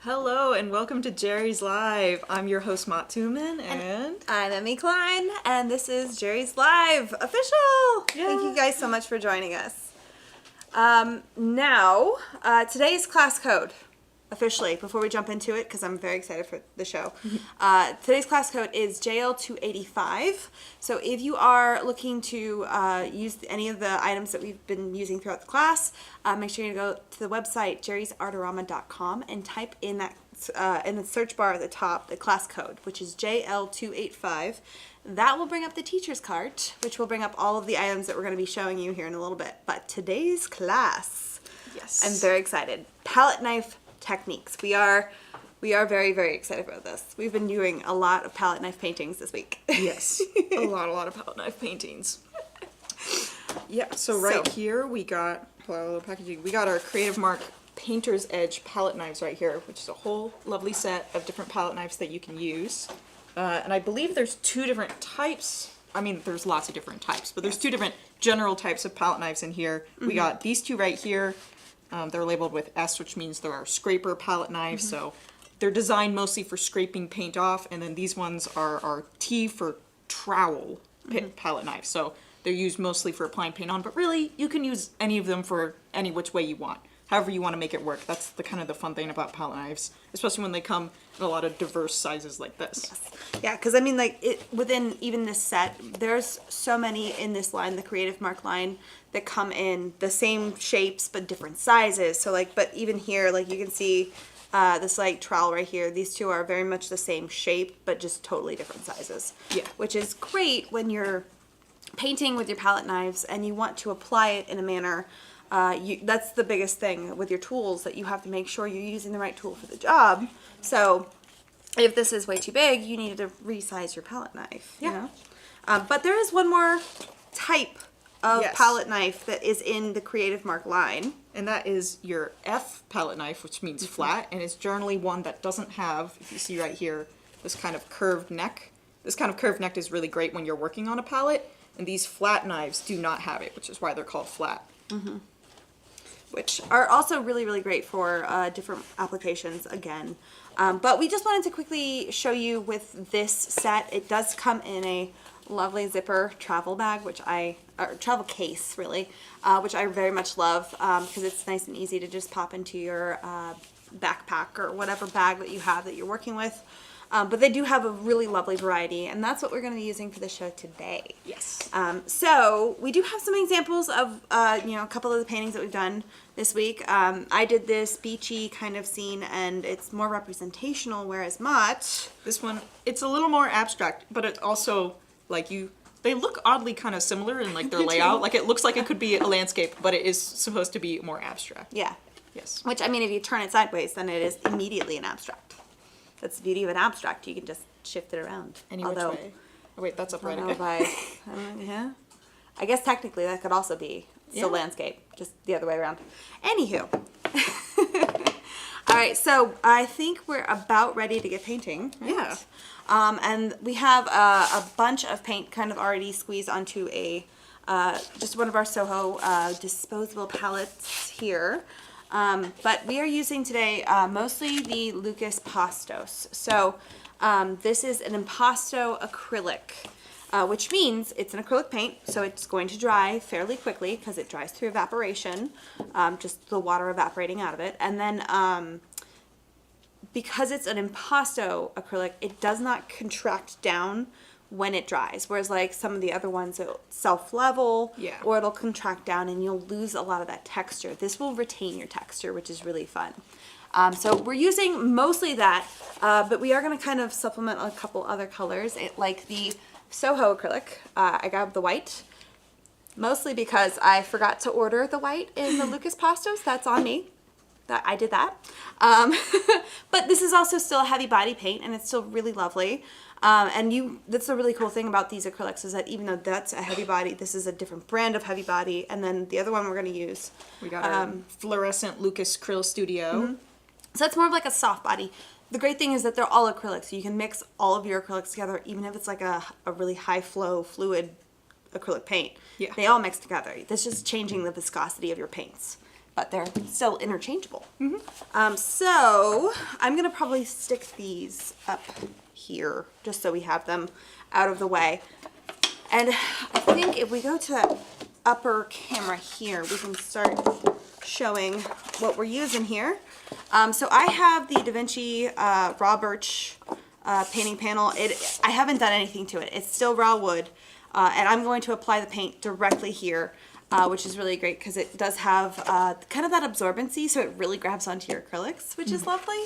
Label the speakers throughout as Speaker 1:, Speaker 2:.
Speaker 1: Hello and welcome to Jerry's Live. I'm your host Matsuman and
Speaker 2: I'm Emmy Klein, and this is Jerry's Live official.
Speaker 1: Yeah.
Speaker 2: Thank you guys so much for joining us. Today's class code, officially, before we jump into it, because I'm very excited for the show. Today's class code is JL285. So if you are looking to use any of the items that we've been using throughout the class, make sure you go to the website JerrysArtarama.com and type in that in the search bar at the top the class code, which is JL285. That will bring up the teacher's cart, which will bring up all of the items that we're going to be showing you here in a little bit. But today's class,
Speaker 1: yes,
Speaker 2: I'm very excited. Palette knife techniques. We are very, very excited about this. We've been doing a lot of palette knife paintings this week.
Speaker 1: Yes, a lot of palette knife paintings. Yeah, so here we got packaging. We got our Creative Mark Painter's Edge palette knives right here, which is a whole lovely set of different palette knives that you can use. And I believe there's two different types. I mean, there's lots of different types, but there's two different general types of palette knives in here. We got these two right here. They're labeled with S, which means they're our scraper palette knives. So they're designed mostly for scraping paint off. And then these ones are our T for trowel palette knives. So they're used mostly for applying paint on, but really you can use any of them for any which way you want. However you want to make it work. That's the kind of the fun thing about palette knives, especially when they come in a lot of diverse sizes like this.
Speaker 2: Yes. Yeah, because I mean, like, within even this set, there's so many in this line, the Creative Mark line, that come in the same shapes but different sizes. So, like, but even here, like, you can see this, like, trowel right here. These two are very much the same shape, but just totally different sizes.
Speaker 1: Yeah.
Speaker 2: Which is great when you're painting with your palette knives and you want to apply it in a manner. That's the biggest thing with your tools, that you have to make sure you're using the right tool for the job. So if this is way too big, you need to resize your palette knife.
Speaker 1: Yeah.
Speaker 2: You know? But there is one more type of palette knife that is in the Creative Mark line.
Speaker 1: And that is your F palette knife, which means flat, and it's generally one that doesn't have, if you see right here, this kind of curved neck. This kind of curved neck is really great when you're working on a palette, and these flat knives do not have it, which is why they're called flat.
Speaker 2: Which are also really, really great for different applications again. But we just wanted to quickly show you with this set. It does come in a lovely zipper travel bag, or travel case really, which I very much love because it's nice and easy to just pop into your backpack or whatever bag that you have that you're working with. But they do have a really lovely variety, and that's what we're going to be using for the show today.
Speaker 1: Yes.
Speaker 2: So we do have some examples of, a couple of the paintings that we've done this week. I did this beachy kind of scene, and it's more representational, whereas
Speaker 1: This one, it's a little more abstract, but it also, they look oddly kind of similar in, like, their layout. Like, it looks like it could be a landscape, but it is supposed to be more abstract.
Speaker 2: Yeah.
Speaker 1: Yes.
Speaker 2: Which, I mean, if you turn it sideways, then it is immediately an abstract. That's the beauty of an abstract. You can just shift it around.
Speaker 1: Any which way. Oh, wait, that's upright again.
Speaker 2: Yeah. I guess technically that could also be still landscape, just the other way around. Anywho. All right, so I think we're about ready to get painting. Right?
Speaker 1: Yeah.
Speaker 2: And we have a bunch of paint kind of already squeezed onto a just one of our Soho disposable palettes here. But we are using today mostly the Lucas Pastos. So this is an Impasto acrylic, which means it's an acrylic paint, so it's going to dry fairly quickly because it dries through evaporation, just the water evaporating out of it. And then because it's an Impasto acrylic, it does not contract down when it dries, whereas like some of the other ones, it'll self-level, or it'll contract down and you'll lose a lot of that texture. This will retain your texture, which is really fun. So we're using mostly that, but we are going to kind of supplement a couple other colors, like the Soho acrylic. I grabbed the white, mostly because I forgot to order the white in the Lucas Pastos. That's on me. I did that. But this is also still a heavy body paint, and it's still really lovely. That's the really cool thing about these acrylics, is that even though that's a heavy body, this is a different brand of heavy body. And then the other one we're going to use,
Speaker 1: we got our fluorescent Lucas Krill Studio.
Speaker 2: So that's more of like a soft body. The great thing is that they're all acrylics, so you can mix all of your acrylics together, even if it's like a really high flow fluid acrylic paint.
Speaker 1: Yeah.
Speaker 2: They all mix together. That's just changing the viscosity of your paints. but they're still interchangeable. So I'm gonna probably stick these up here just so we have them out of the way. And I think if we go to that upper camera here, we can start showing what we're using here. So I have the Da Vinci raw birch painting panel. I haven't done anything to it. It's still raw wood, and I'm going to apply the paint directly here, which is really great because it does have kind of that absorbency, so it really grabs onto your acrylics, which is lovely.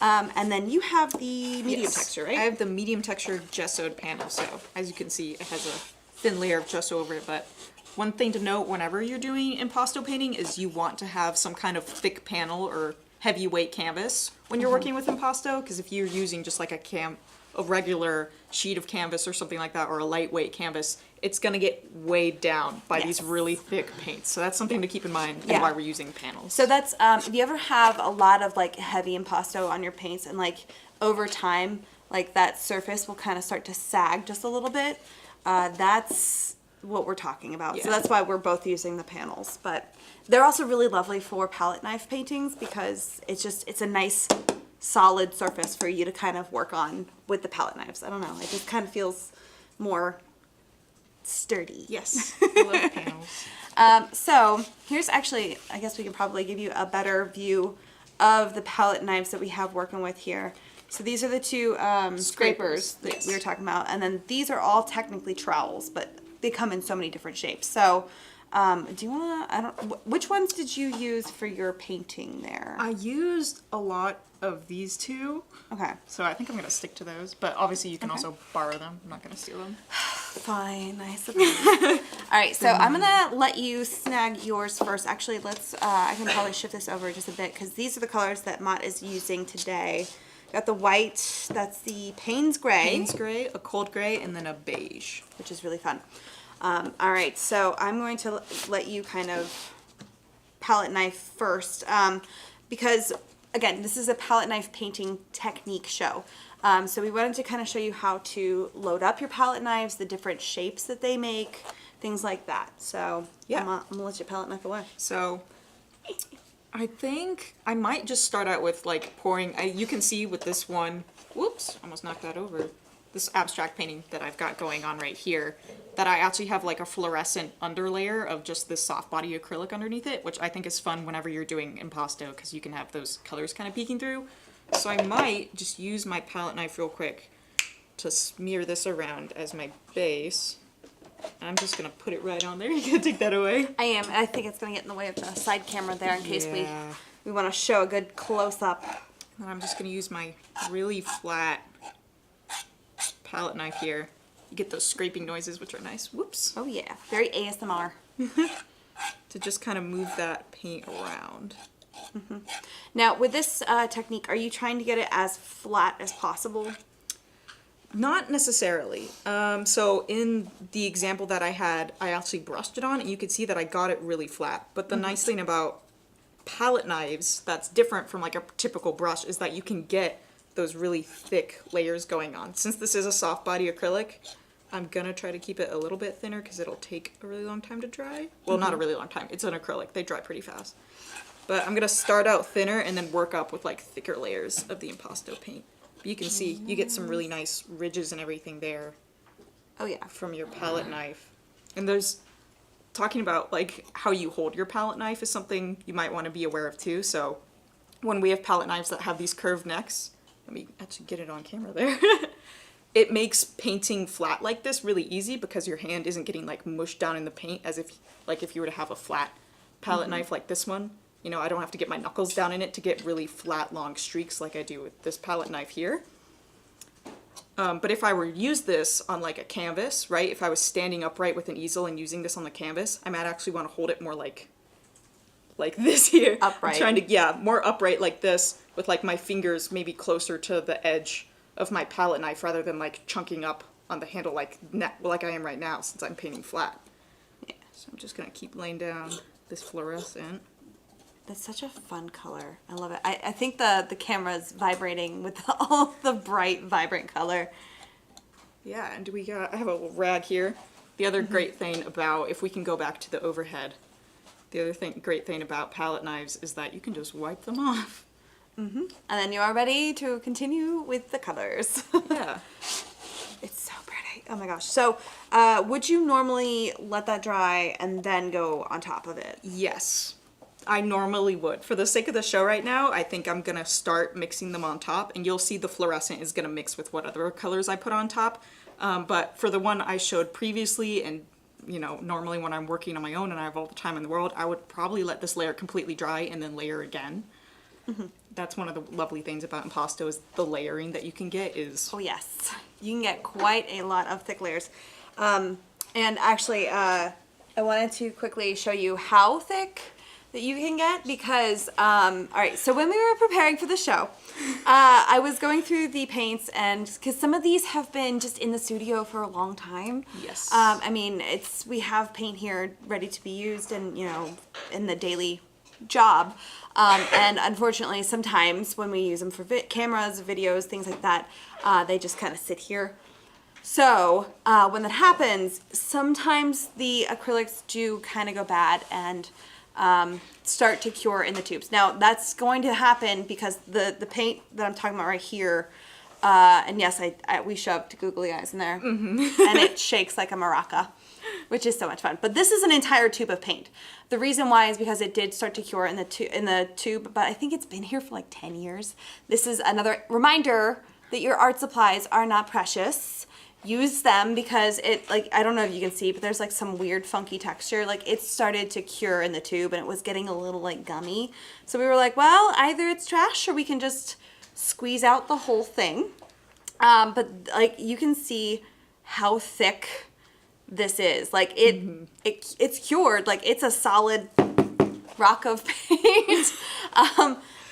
Speaker 2: And then you have the medium texture, right?
Speaker 1: I have the medium texture gessoed panel, so as you can see, it has a thin layer of gesso over it, but one thing to note whenever you're doing impasto painting is you want to have some kind of thick panel or heavyweight canvas when you're working with impasto, because if you're using just like a regular sheet of canvas or something like that, or a lightweight canvas, it's gonna get weighed down by these really thick paints. So that's something to keep in mind and why we're using panels.
Speaker 2: So that's, if you ever have a lot of like heavy impasto on your paints and like over time, like that surface will kind of start to sag just a little bit, that's what we're talking about. So that's why we're both using the panels. But they're also really lovely for palette knife paintings because it's a nice solid surface for you to kind of work on with the palette knives. I don't know, it just kind of feels more sturdy.
Speaker 1: Yes, I love panels.
Speaker 2: So here's actually, I guess we can probably give you a better view of the palette knives that we have working with here. So these are the two scrapers that we were talking about, and then these are all technically trowels, but they come in so many different shapes. So do you wanna, which ones did you use for your painting there?
Speaker 1: I used a lot of these two.
Speaker 2: Okay.
Speaker 1: So I think I'm gonna stick to those, but obviously you can also borrow them. I'm not gonna steal them.
Speaker 2: Fine, I suppose. All right, so I'm gonna let you snag yours first. Actually, let's, I can probably shift this over just a bit because these are the colors that Mott is using today. Got the white, that's the Payne's Gray.
Speaker 1: Payne's Gray, a cold gray, and then a beige.
Speaker 2: Which is really fun. All right, so I'm going to let you kind of palette knife first because, again, this is a palette knife painting technique show. So we wanted to kind of show you how to load up your palette knives, the different shapes that they make, things like that. So yeah, I'm gonna let you palette knife away.
Speaker 1: So I think I might just start out with like pouring, you can see with this one, whoops, almost knocked that over, this abstract painting that I've got going on right here, that I actually have like a fluorescent underlayer of just this soft body acrylic underneath it, which I think is fun whenever you're doing impasto because you can have those colors kind of peeking through. So I might just use my palette knife real quick to smear this around as my base. I'm just gonna put it right on there. You can take that away.
Speaker 2: I am. I think it's gonna get in the way of the side camera there in case we want to show a good close up.
Speaker 1: And I'm just gonna use my really flat palette knife here. You get those scraping noises, which are nice. Whoops.
Speaker 2: Oh yeah, very ASMR.
Speaker 1: To just kind of move that paint around.
Speaker 2: Now, with this technique, are you trying to get it as flat as possible?
Speaker 1: Not necessarily. So in the example that I had, I actually brushed it on, and you could see that I got it really flat. But the nice thing about palette knives that's different from like a typical brush is that you can get those really thick layers going on. Since this is a soft body acrylic, I'm gonna try to keep it a little bit thinner because it'll take a really long time to dry. Well, not a really long time. It's an acrylic. They dry pretty fast. But I'm gonna start out thinner and then work up with like thicker layers of the impasto paint. But you can see, you get some really nice ridges and everything there.
Speaker 2: Oh yeah.
Speaker 1: From your palette knife. And there's, talking about like how you hold your palette knife is something you might want to be aware of too. So when we have palette knives that have these curved necks, let me actually get it on camera there. It makes painting flat like this really easy because your hand isn't getting like mushed down in the paint as if you were to have a flat palette knife like this one. You know, I don't have to get my knuckles down in it to get really flat, long streaks like I do with this palette knife here. But if I were to use this on like a canvas, right, if I was standing upright with an easel and using this on the canvas, I might actually want to hold it more like this here.
Speaker 2: Upright.
Speaker 1: I'm trying to, yeah, more upright like this with like my fingers maybe closer to the edge of my palette knife rather than like chunking up on the handle like I am right now since I'm painting flat. Yeah. So I'm just going to keep laying down this fluorescent.
Speaker 2: That's such a fun color. I love it. I think the camera's vibrating with all the bright, vibrant color.
Speaker 1: Yeah, and I have a little rag here. The other great thing about, if we can go back to the overhead, The other great thing about palette knives is that you can just wipe them off.
Speaker 2: And then you are ready to continue with the colors.
Speaker 1: Yeah.
Speaker 2: It's so pretty. Oh my gosh. So, would you normally let that dry and then go on top of it?
Speaker 1: Yes, I normally would. For the sake of the show right now, I think I'm gonna start mixing them on top, and you'll see the fluorescent is gonna mix with what other colors I put on top. But for the one I showed previously, and you know, normally when I'm working on my own and I have all the time in the world, I would probably let this layer completely dry and then layer again. That's one of the lovely things about Impasto is the layering that you can get is...
Speaker 2: Oh yes, you can get quite a lot of thick layers. And actually, I wanted to quickly show you how thick that you can get because, all right, so when we were preparing for the show, I was going through the paints and because some of these have been just in the studio for a long time.
Speaker 1: Yes.
Speaker 2: I mean, we have paint here ready to be used and, you know, in the daily job. And unfortunately, sometimes when we use them for cameras, videos, things like that, they just kind of sit here. So when that happens, sometimes the acrylics do kind of go bad and start to cure in the tubes. Now that's going to happen because the paint that I'm talking about right here, and yes, we shoved googly eyes in there, and it shakes like a maraca, which is so much fun. But this is an entire tube of paint. The reason why is because it did start to cure in the tube, but I think it's been here for like 10 years. This is another reminder that your art supplies are not precious. Use them because it, like, I don't know if you can see, but there's like some weird funky texture. Like it started to cure in the tube and it was getting a little like gummy. So we were like, well, either it's trash or we can just squeeze out the whole thing. But like you can see how thick this is. Like it's cured. Like it's a solid rock of paint.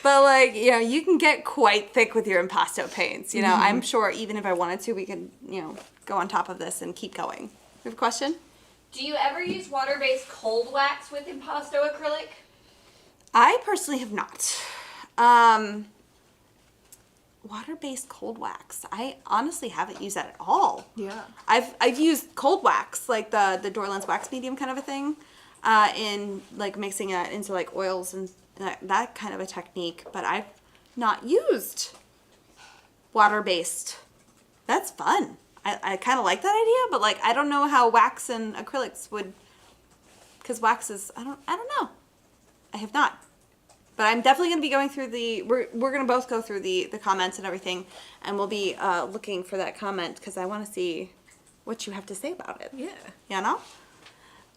Speaker 2: But like, you know, you can get quite thick with your Impasto paints. You know, I'm sure even if I wanted to, we could, you know, go on top of this and keep going. You have a question?
Speaker 3: Do you ever use water-based cold wax with Impasto acrylic?
Speaker 2: I personally have not. Water-based cold wax. I honestly haven't used that at all.
Speaker 1: Yeah.
Speaker 2: I've used cold wax, like the Dorland's wax medium kind of a thing, in like mixing it into like oils and that kind of a technique, but I've not used water-based. That's fun. I kind of like that idea, but like I don't know how wax and acrylics would, because wax is I don't know. I have not. But I'm definitely going to be going through we're going to both go through the comments and everything, and we'll be looking for that comment because I want to see what you have to say about it.
Speaker 1: Yeah.
Speaker 2: You know?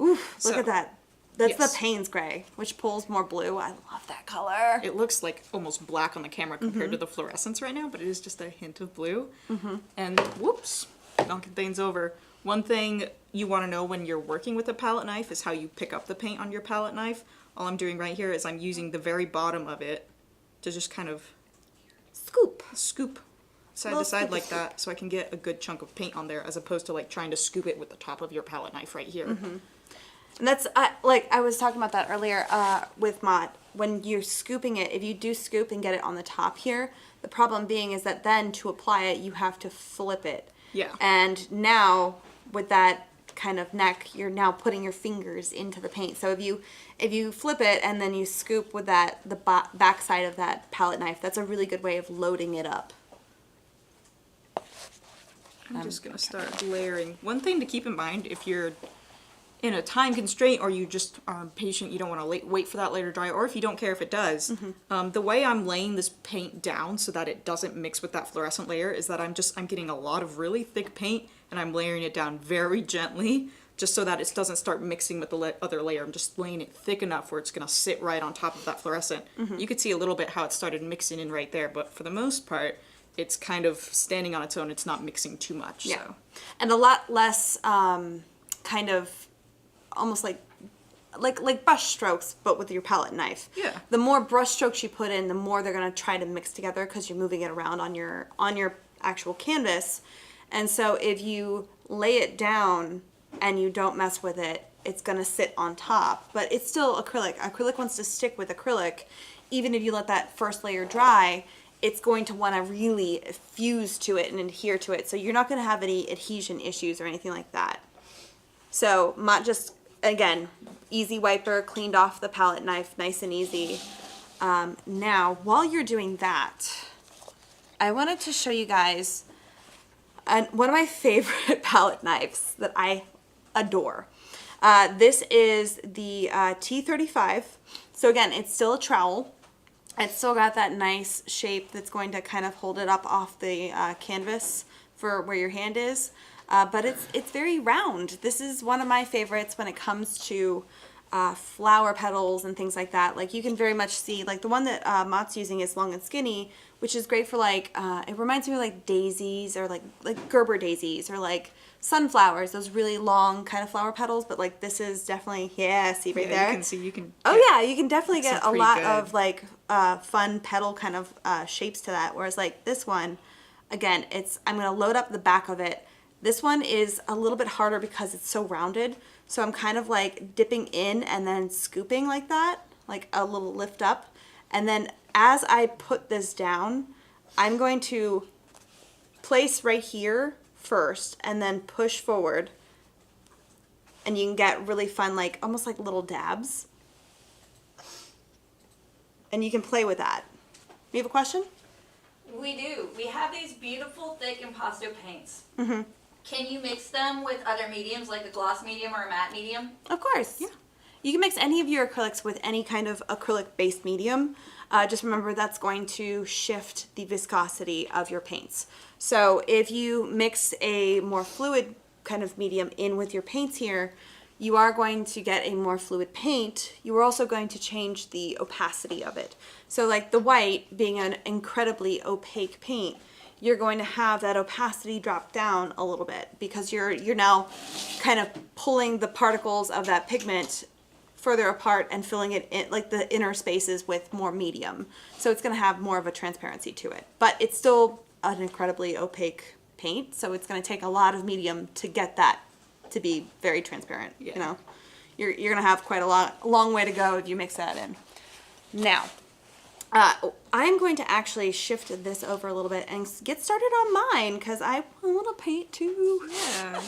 Speaker 2: Oof, look at that. That's
Speaker 1: yes.
Speaker 2: the Payne's gray, which pulls more blue. I love that color.
Speaker 1: It looks like almost black on the camera compared to the fluorescence right now, but it is just a hint of blue. And whoops, knocking things over. One thing you want to know when you're working with a palette knife is how you pick up the paint on your palette knife. All I'm doing right here is I'm using the very bottom of it to just kind of scoop side to side like that so I can get a good chunk of paint on there as opposed to like trying to scoop it with the top of your palette knife right here.
Speaker 2: And that's, like I was talking about that earlier with Mott. When you're scooping it, if you do scoop and get it on the top here, the problem being is that then to apply it, you have to flip it.
Speaker 1: Yeah.
Speaker 2: And now with that kind of neck, you're now putting your fingers into the paint. So if you flip it and then you scoop with the back side of that palette knife, that's a really good way of loading it up.
Speaker 1: I'm just going to start layering. One thing to keep in mind if you're in a time constraint or you just are impatient, you don't want to wait for that layer to dry, or if you don't care if it does, the way I'm laying this paint down so that it doesn't mix with that fluorescent layer is that I'm getting a lot of really thick paint and I'm layering it down very gently just so that it doesn't start mixing with the other layer. I'm just laying it thick enough where it's going to sit right on top of that fluorescent. You could see a little bit how it started mixing in right there, but for the most part, it's kind of standing on its own. It's not mixing too much.
Speaker 2: Yeah.
Speaker 1: So.
Speaker 2: And a lot less kind of almost like brush strokes, but with your palette knife.
Speaker 1: Yeah.
Speaker 2: The more brush strokes you put in, the more they're going to try to mix together because you're moving it around on your actual canvas. And so if you lay it down and you don't mess with it, it's going to sit on top. But it's still acrylic. Acrylic wants to stick with acrylic. Even if you let that first layer dry, it's going to want to really fuse to it and adhere to it. So you're not going to have any adhesion issues or anything like that. So Mott just again, easy wiper, cleaned off the palette knife, nice and easy. Now, while you're doing that, I wanted to show you guys one of my favorite palette knives that I adore. This is the T35. So again, it's still a trowel. It's still got that nice shape that's going to kind of hold it up off the canvas for where your hand is. But it's very round. This is one of my favorites when it comes to flower petals and things like that. Like you can very much see, like the one that Mott's using is long and skinny, which is great for like, it reminds me of like daisies or like Gerber daisies or like sunflowers, those really long kind of flower petals. But like this is definitely, yeah, see right there?
Speaker 1: You can see, you can.
Speaker 2: Oh yeah, you can definitely get a lot of like fun petal kind of shapes to that. Whereas like this one, again, I'm gonna load up the back of it. This one is a little bit harder because it's so rounded. So I'm kind of like dipping in and then scooping like that, like a little lift up. And then as I put this down, I'm going to place right here first and then push forward. And you can get really fun, like almost like little dabs. And you can play with that. You have a question?
Speaker 3: We do. We have these beautiful thick impasto paints.
Speaker 2: Mm-hmm.
Speaker 3: Can you mix them with other mediums like a gloss medium or a matte medium?
Speaker 2: Of course. Yeah. You can mix any of your acrylics with any kind of acrylic-based medium. Just remember that's going to shift the viscosity of your paints. So if you mix a more fluid kind of medium in with your paints here, you are going to get a more fluid paint. You are also going to change the opacity of it. So like the white being an incredibly opaque paint, you're going to have that opacity drop down a little bit because you're now kind of pulling the particles of that pigment further apart and filling it in like the inner spaces with more medium. So it's going to have more of a transparency to it, but it's still an incredibly opaque paint. So it's going to take a lot of medium to get that to be very transparent. Yeah. You know, you're going to have quite a long way to go if you mix that in. Now, I'm going to actually shift this over a little bit and get started on mine because I want to paint too.
Speaker 1: Yeah.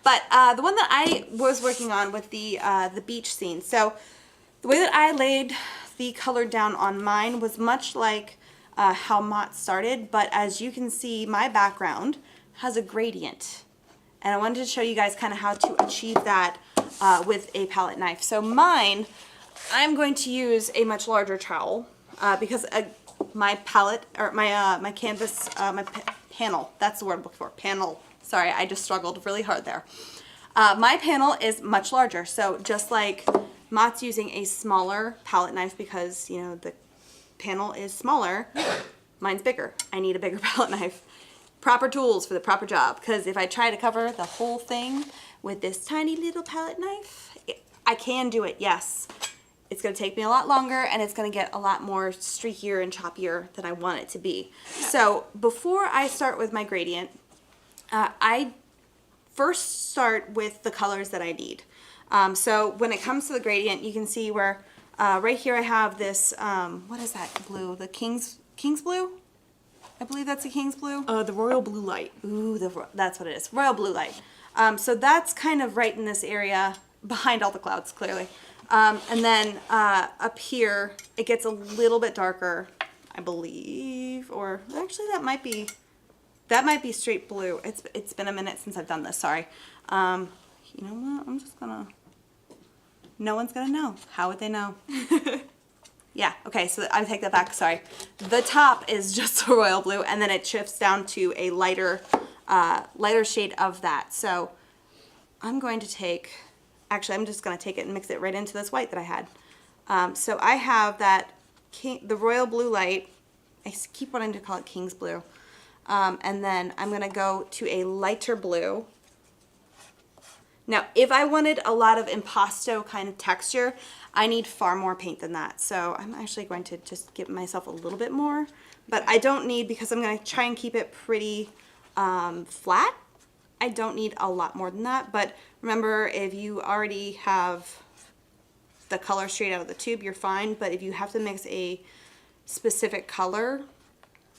Speaker 2: But the one that I was working on with the beach scene. So the way that I laid the color down on mine was much like how Mott started, but as you can see, my background has a gradient. And I wanted to show you guys kind of how to achieve that with a palette knife. So mine, I'm going to use a much larger trowel. Because my palette, or my canvas, my panel, that's the word I'm looking for, panel. Sorry, I just struggled really hard there. My panel is much larger, so just like Mott's using a smaller palette knife because, you know, the panel is smaller, mine's bigger. I need a bigger palette knife. Proper tools for the proper job, because if I try to cover the whole thing with this tiny little palette knife, I can do it, yes. It's going to take me a lot longer and it's going to get a lot more streakier and choppier than I want it to be. So before I start with my gradient, I first start with the colors that I need. So when it comes to the gradient, you can see where right here I have this, what is that blue? The King's Blue? I believe that's a King's Blue.
Speaker 1: The Royal Blue Light.
Speaker 2: Ooh, that's what it is. Royal Blue Light. So that's kind of right in this area behind all the clouds, clearly. And then up here, it gets a little bit darker, I believe, or actually that might be straight blue. It's been a minute since I've done this, sorry. You know what, I'm just gonna, no one's gonna know. How would they know? Yeah, okay, so I take that back, sorry. The top is just a royal blue, and then it shifts down to a lighter shade of that. So I'm going to take, actually, I'm just going to take it and mix it right into this white that I had. So I have that, the Royal Blue Light. I keep wanting to call it King's Blue. And then I'm going to go to a lighter blue. Now, if I wanted a lot of impasto kind of texture, I need far more paint than that. So I'm actually going to just give myself a little bit more. But I don't need, because I'm going to try and keep it pretty flat, I don't need a lot more than that. But remember, if you already have the color straight out of the tube, you're fine. But if you have to mix a specific color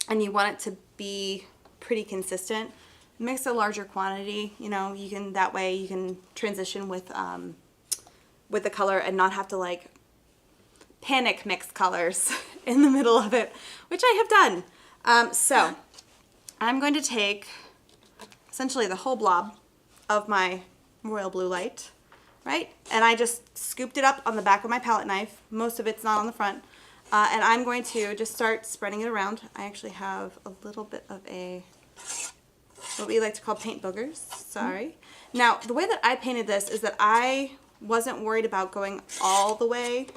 Speaker 2: and you want it to be pretty consistent, mix a larger quantity. You know, you can, that way you can transition with with the color and not have to like panic mix colors in the middle of it, which I have done. So I'm going to take essentially the whole blob of my royal blue light, right? And I just scooped it up on the back of my palette knife. Most of it's not on the front. And I'm going to just start spreading it around. I actually have a little bit of what we like to call paint boogers. Sorry. Now, the way that I painted this is that I wasn't worried about going all the way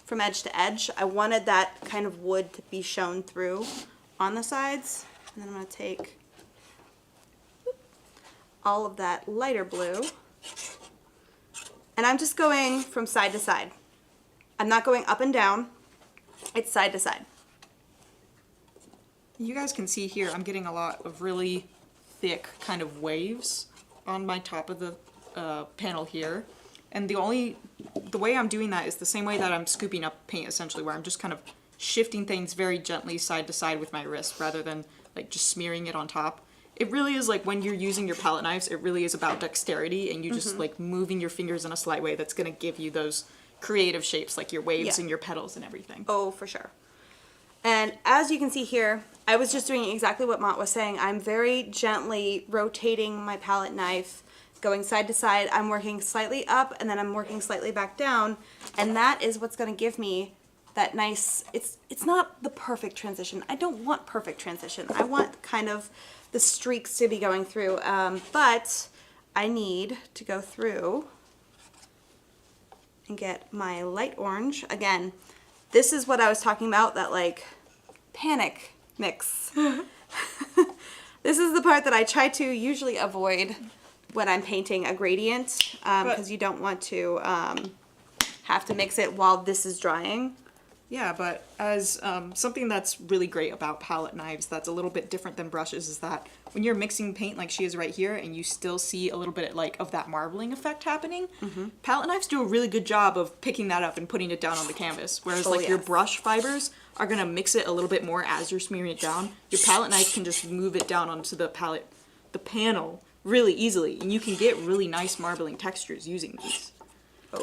Speaker 2: from edge to edge. I wanted that kind of wood to be shown through on the sides. And then I'm going to take all of that lighter blue. And I'm just going from side to side. I'm not going up and down. It's side to side.
Speaker 1: You guys can see here, I'm getting a lot of really thick kind of waves on my top of the panel here. And the way I'm doing that is the same way that I'm scooping up paint, essentially, where I'm just kind of shifting things very gently side to side with my wrist rather than like just smearing it on top. It really is like when you're using your palette knives, it really is about dexterity and you just like moving your fingers in a slight way that's going to give you those creative shapes like your waves and your petals and everything.
Speaker 2: Oh, for sure. And as you can see here, I was just doing exactly what Mont was saying. I'm very gently rotating my palette knife, going side to side. I'm working slightly up and then I'm working slightly back down. And that is what's going to give me that nice, it's not the perfect transition. I don't want perfect transition. I want kind of the streaks to be going through. But I need to go through and get my light orange. Again, this is what I was talking about, that like panic mix. This is the part that I try to usually avoid when I'm painting a gradient, because you don't want to have to mix it while this is drying.
Speaker 1: Yeah, but as something that's really great about palette knives that's a little bit different than brushes is that when you're mixing paint like she is right here and you still see a little bit like of that marbling effect happening, palette knives do a really good job of picking that up and putting it down on the canvas. Whereas your brush fibers are going to mix it a little bit more as you're smearing it down. Your palette knife can just move it down onto the panel really easily, and you can get really nice marbling textures using these.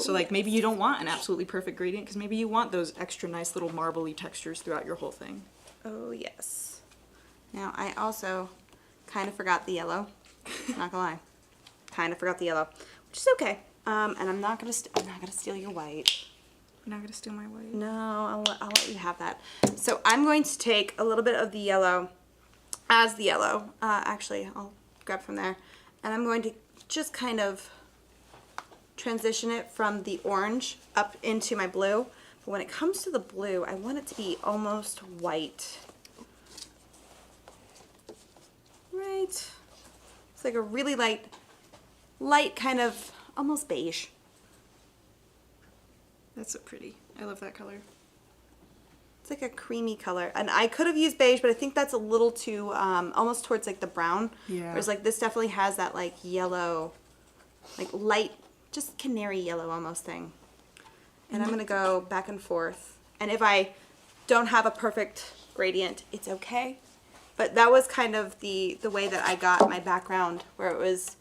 Speaker 1: So like maybe you don't want an absolutely perfect gradient because maybe you want those extra nice little marbly textures throughout your whole thing.
Speaker 2: Oh yes. Now I also kind of forgot the yellow. Not gonna lie, kind of forgot the yellow, which is okay. And I'm not gonna steal your white.
Speaker 1: You're not gonna steal my white?
Speaker 2: No, I'll let you have that. So I'm going to take a little bit of the yellow as the yellow. Actually, I'll grab from there, and I'm going to just kind of transition it from the orange up into my blue. But when it comes to the blue, I want it to be almost white. Right? It's like a really light kind of almost beige.
Speaker 1: That's so pretty. I love that color.
Speaker 2: It's like a creamy color. And I could have used beige, but I think that's a little too, almost towards like the brown.
Speaker 1: Yeah.
Speaker 2: Whereas like this definitely has that like yellow, like light, just canary yellow almost thing. And I'm going to go back and forth. And if I don't have a perfect gradient, it's okay. But that was kind of the way that I got my background, where it was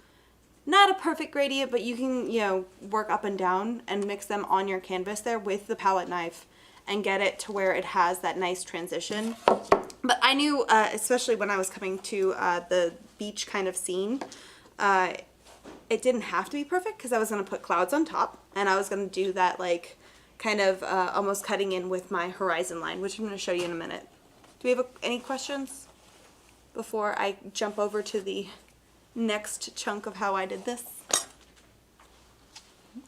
Speaker 2: not a perfect gradient, but you can, you know, work up and down and mix them on your canvas there with the palette knife and get it to where it has that nice transition. But I knew, especially when I was coming to the beach kind of scene, it didn't have to be perfect because I was going to put clouds on top, and I was going to do that like kind of almost cutting in with my horizon line, which I'm going to show you in a minute. Do we have any questions before I jump over to the next chunk of how I did this?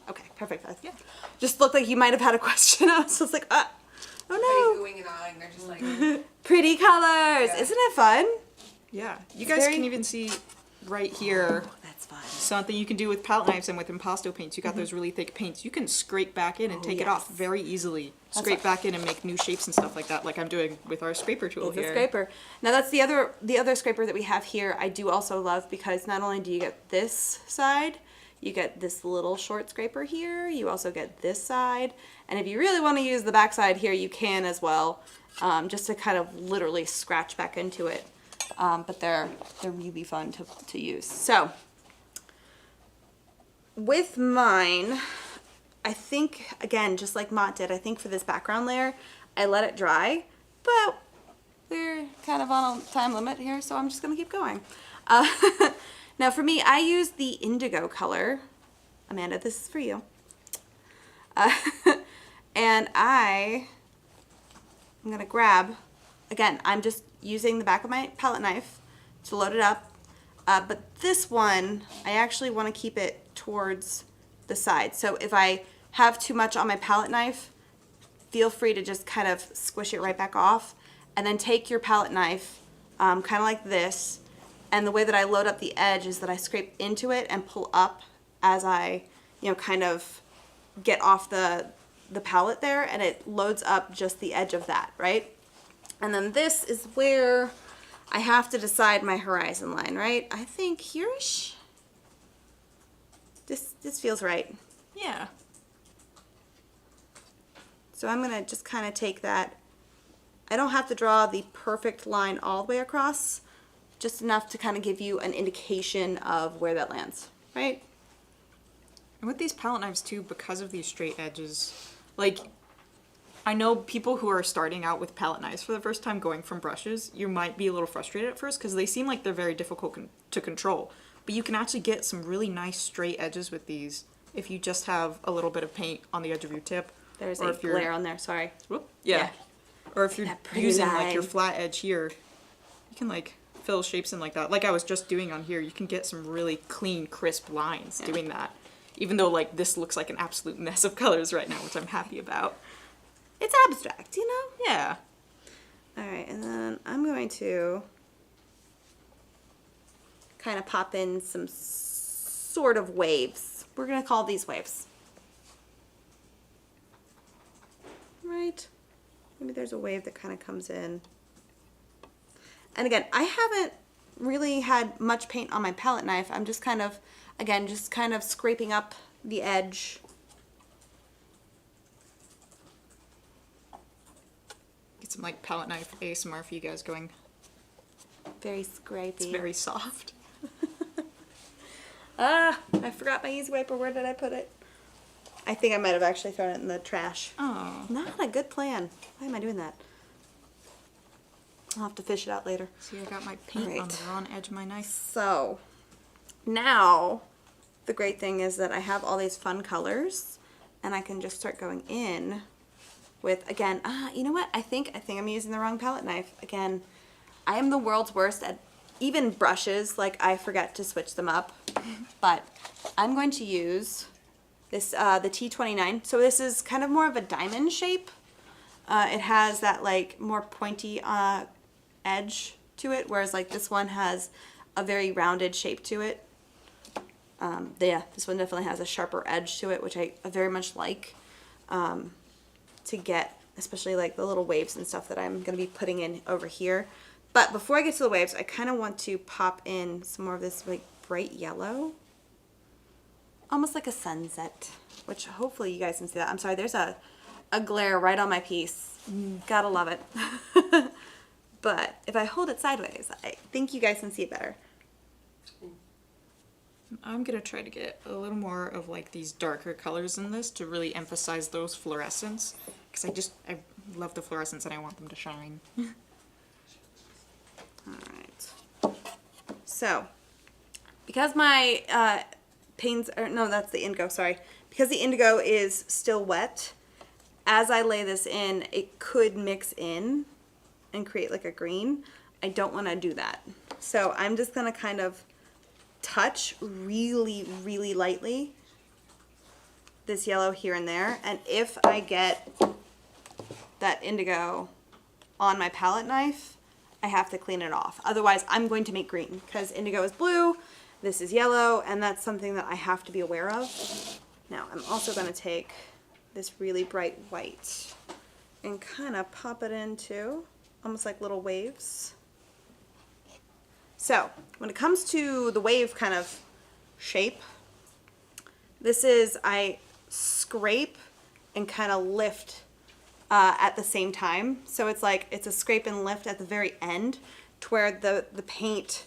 Speaker 2: Okay, perfect. Yeah. Just looked like you might have had a question. I was just like, oh no.
Speaker 4: Everybody's oohing and ahhing. They're just like
Speaker 2: Pretty colors.
Speaker 4: Yeah.
Speaker 2: Isn't it fun?
Speaker 1: Yeah. You guys can even see right here
Speaker 2: Oh, that's fun.
Speaker 1: something you can do with palette knives and with impasto paints. You got those really thick paints. You can scrape back in and take it off
Speaker 2: yes.
Speaker 1: very easily. Scrape back in and make new shapes and stuff like that, like I'm doing with our scraper tool
Speaker 2: It's
Speaker 1: here.
Speaker 2: a scraper. Now that's the other scraper that we have here. I do also love because not only do you get this side, you get this little short scraper here. You also get this side, and if you really want to use the back side here, you can as well, just to kind of literally scratch back into it. But they're really fun to use. So with mine, I think, again, just like Mott did, I think for this background layer, I let it dry, but we're kind of on a time limit here, so I'm just going to keep going. Now for me, I use the indigo color. Amanda, this is for you. And I'm going to grab, again, I'm just using the back of my palette knife to load it up. But this one, I actually want to keep it towards the side. So if I have too much on my palette knife, feel free to just kind of squish it right back off. And then take your palette knife, kind of like this. And the way that I load up the edge is that I scrape into it and pull up as I, kind of get off the palette there, and it loads up just the edge of that, right? And then this is where I have to decide my horizon line, right? I think here-ish. This feels right.
Speaker 1: Yeah.
Speaker 2: So I'm gonna just kind of take that. I don't have to draw the perfect line all the way across, just enough to kind of give you an indication of where that lands, right?
Speaker 1: And with these palette knives too, because of these straight edges, like, I know people who are starting out with palette knives for the first time going from brushes, you might be a little frustrated at first because they seem like they're very difficult to control. But you can actually get some really nice straight edges with these if you just have a little bit of paint on the edge of your tip.
Speaker 2: There's
Speaker 1: or
Speaker 2: a
Speaker 1: if you're,
Speaker 2: glare on there, sorry.
Speaker 1: Whoop, yeah. Or if you're
Speaker 2: That pretty
Speaker 1: using
Speaker 2: line.
Speaker 1: like your flat edge here, you can like fill shapes in like that. Like I was just doing on here, you can get some really clean, crisp lines doing that. Even though like this looks like an absolute mess of colors right now, which I'm happy about.
Speaker 2: It's abstract,
Speaker 1: Yeah.
Speaker 2: All right, and then I'm going to kind of pop in some sort of waves. We're going to call these waves. Right? Maybe there's a wave that kind of comes in. And again, I haven't really had much paint on my palette knife. I'm just kind of, again, just kind of scraping up the edge.
Speaker 1: Get some like palette knife ASMR for you guys going.
Speaker 2: Very scrapey.
Speaker 1: It's very soft.
Speaker 2: Ah, I forgot my easy wiper. Where did I put it? I think I might have actually thrown it in the trash.
Speaker 1: Oh.
Speaker 2: Not a good plan. Why am I doing that? I'll have to fish it out later.
Speaker 1: See, I got my paint on the wrong edge of my knife.
Speaker 2: So, now, the great thing is that I have all these fun colors, and I can just start going in with, again, you know what? I think I'm using the wrong palette knife. Again, I am the world's worst at even brushes. Like, I forget to switch them up. But I'm going to use this, the T29. So this is kind of more of a diamond shape. It has that, like, more pointy edge to it, whereas, like, this one has a very rounded shape to it. Yeah, this one definitely has a sharper edge to it, which I very much like. To get, especially like the little waves and stuff that I'm going to be putting in over here. But before I get to the waves, I kind of want to pop in some more of this like bright yellow. Almost like a sunset, which hopefully you guys can see that. I'm sorry, there's a glare right on my piece. Gotta love it. But if I hold it sideways, I think you guys can see it better.
Speaker 1: I'm gonna try to get a little more of like these darker colors in this to really emphasize those fluorescents, because I love the fluorescents and I want them to shine.
Speaker 2: All right. So, because my paints are, no, that's the indigo, sorry. Because the indigo is still wet, as I lay this in, it could mix in and create like a green. I don't want to do that. So I'm just going to kind of touch really, really lightly this yellow here and there. And if I get that indigo on my palette knife, I have to clean it off. Otherwise, I'm going to make green because indigo is blue, this is yellow, and that's something that I have to be aware of. Now, I'm also going to take this really bright white and kind of pop it into almost like little waves. So, when it comes to the wave kind of shape, this is, I scrape and kind of lift at the same time. So it's like, it's a scrape and lift at the very end to where the paint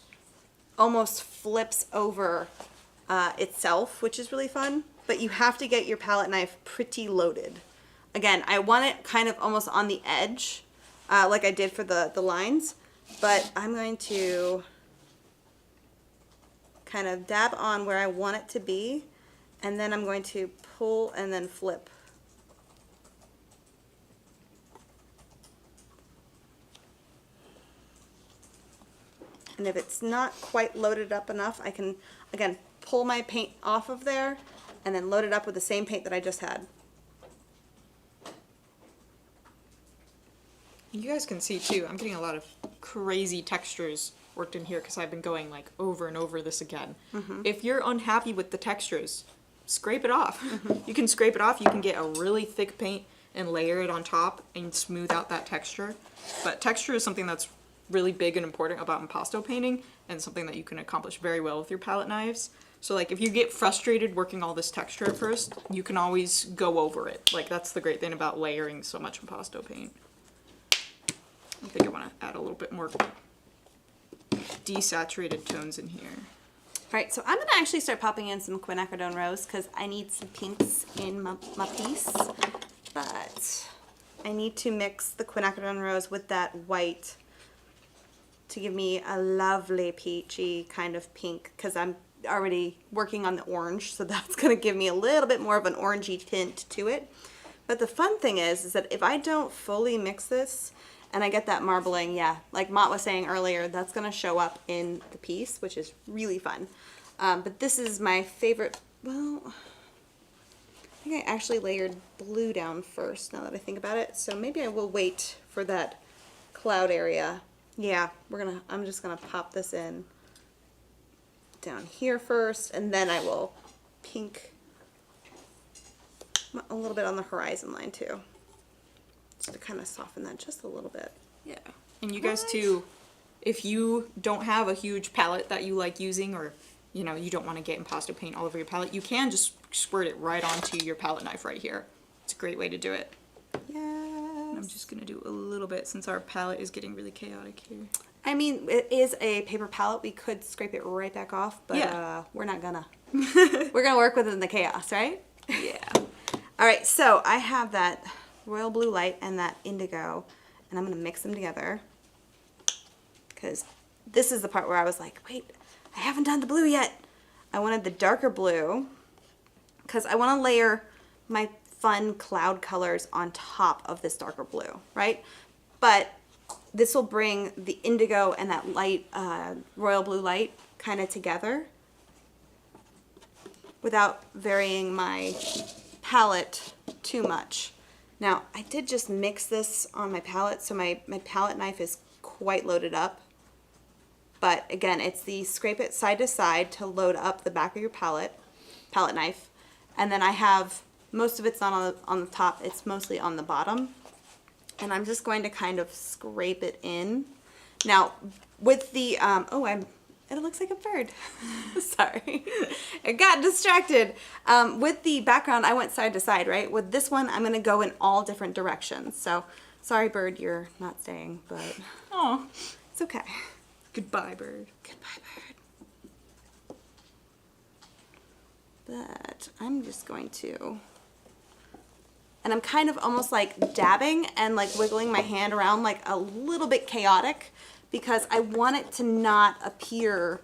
Speaker 2: almost flips over itself, which is really fun. But you have to get your palette knife pretty loaded. Again, I want it kind of almost on the edge, like I did for the lines. But I'm going to kind of dab on where I want it to be, and then I'm going to pull and then flip. And if it's not quite loaded up enough, I can, again, pull my paint off of there and then load it up with the same paint that I just had.
Speaker 1: You guys can see too, I'm getting a lot of crazy textures worked in here because I've been going like over and over this again. If you're unhappy with the textures, scrape it off. You can scrape it off, you can get a really thick paint and layer it on top and smooth out that texture. But texture is something that's really big and important about impasto painting, and something that you can accomplish very well with your palette knives. So like if you get frustrated working all this texture at first, you can always go over it. Like that's the great thing about layering so much impasto paint. I think I want to add a little bit more desaturated tones in here.
Speaker 2: Alright, so I'm going to actually start popping in some quinacridone rose because I need some pinks in my piece. But I need to mix the quinacridone rose with that white to give me a lovely peachy kind of pink, because I'm already working on the orange, so that's going to give me a little bit more of an orangey tint to it. But the fun thing is that if I don't fully mix this and I get that marbling, yeah, like Mott was saying earlier, that's going to show up in the piece, which is really fun. But this is my favorite. Well, I think I actually layered blue down first, now that I think about it, so maybe I will wait for that cloud area. Yeah, I'm just gonna pop this in down here first, and then I will pink a little bit on the horizon line too, just to kind of soften that just a little bit.
Speaker 1: Yeah, and you guys too, if you don't have a huge palette that you like using, or you know, you don't want to get impasto paint all over your palette, you can just squirt it right onto your palette knife right here. It's a great way to do it.
Speaker 2: Yes.
Speaker 1: I'm just gonna do a little bit since our palette is getting really chaotic here.
Speaker 2: I mean, it is a paper palette. We could scrape it right back off, but
Speaker 1: Yeah.
Speaker 2: we're not gonna. We're gonna work within the chaos, right?
Speaker 1: Yeah.
Speaker 2: All right, so I have that royal blue light and that indigo, and I'm gonna mix them together because this is the part where I was like, wait, I haven't done the blue yet. I wanted the darker blue because I want to layer my fun cloud colors on top of this darker blue, right? But this will bring the indigo and that light royal blue light kind of together without varying my palette too much. Now, I did just mix this on my palette, so my palette knife is quite loaded up. But again, it's the scrape it side to side to load up the back of your palette knife. And then I have, most of it's not on the top, it's mostly on the bottom. And I'm just going to kind of scrape it in. Now, with the, it looks like a bird. Sorry. I got distracted. With the background, I went side to side, right? With this one, I'm going to go in all different directions. So, sorry, bird, you're not staying, but
Speaker 1: Oh,
Speaker 2: it's okay.
Speaker 1: goodbye, bird.
Speaker 2: Goodbye, bird. But I'm just going to, and I'm kind of almost like dabbing and like wiggling my hand around like a little bit chaotic because I want it to not appear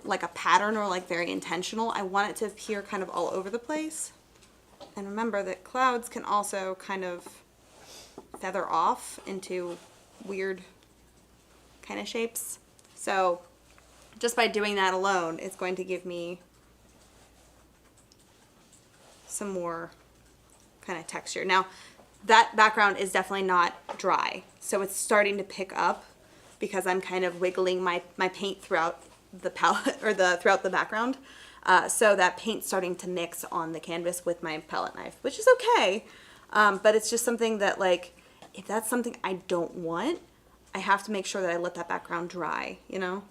Speaker 2: like a pattern or like very intentional. I want it to appear kind of all over the place. And remember that clouds can also kind of feather off into weird kind of shapes. So just by doing that alone, it's going to give me some more kind of texture. Now, that background is definitely not dry, so it's starting to pick up because I'm kind of wiggling my paint throughout the palette or throughout the background. So that paint's starting to mix on the canvas with my palette knife, which is okay. But it's just something that, like, if that's something I don't want, I have to make sure that I let that background dry, you know?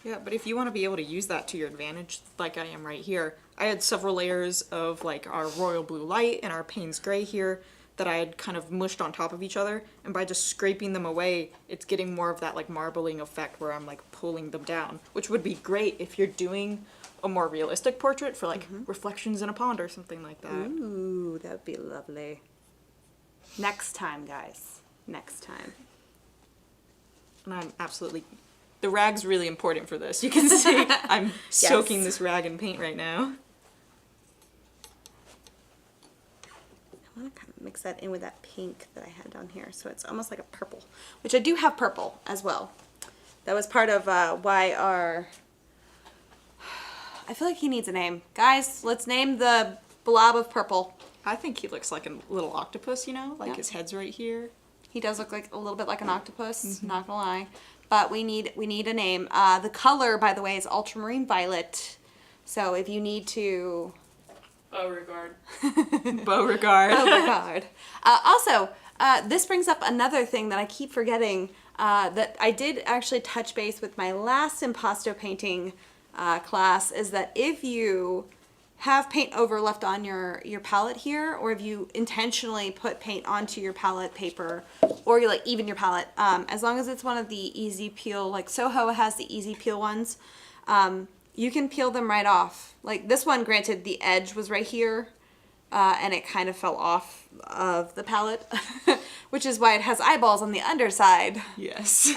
Speaker 1: Yeah, but if you want to be able to use that to your advantage, like I am right here, I had several layers of like our royal blue light and our Payne's gray here that I had kind of mushed on top of each other, and by just scraping them away, it's getting more of that like marbling effect where I'm like pulling them down, which would be great if you're doing a more realistic portrait for like reflections in a pond or something like that.
Speaker 2: Ooh, that would be lovely. Next time, guys. Next time.
Speaker 1: And I'm absolutely, the rag's really important for this. You can see I'm soaking this rag in paint right now.
Speaker 2: I want to kind of mix that in with that pink that I had down here, so it's almost like a purple, which I do have purple as well. That was part of why our, I feel like he needs a name. Guys, let's name the blob of purple.
Speaker 1: I think he looks like a little octopus, you know, like his head's right here.
Speaker 2: He does look like a little bit like an octopus, not gonna lie. But we need a name. The color, by the way, is ultramarine violet. So if you need to...
Speaker 4: Beauregard.
Speaker 1: Beauregard.
Speaker 2: Beauregard. Also, this brings up another thing that I keep forgetting, that I did actually touch base with my last Impasto painting class, is that if you have paint over left on your palette here, or if you intentionally put paint onto your palette paper, or you like even your palette, as long as it's one of the easy peel, like Soho has the easy peel ones, you can peel them right off. Like this one, granted, the edge was right here, and it kind of fell off of the palette, which is why it has eyeballs on the underside.
Speaker 1: Yes.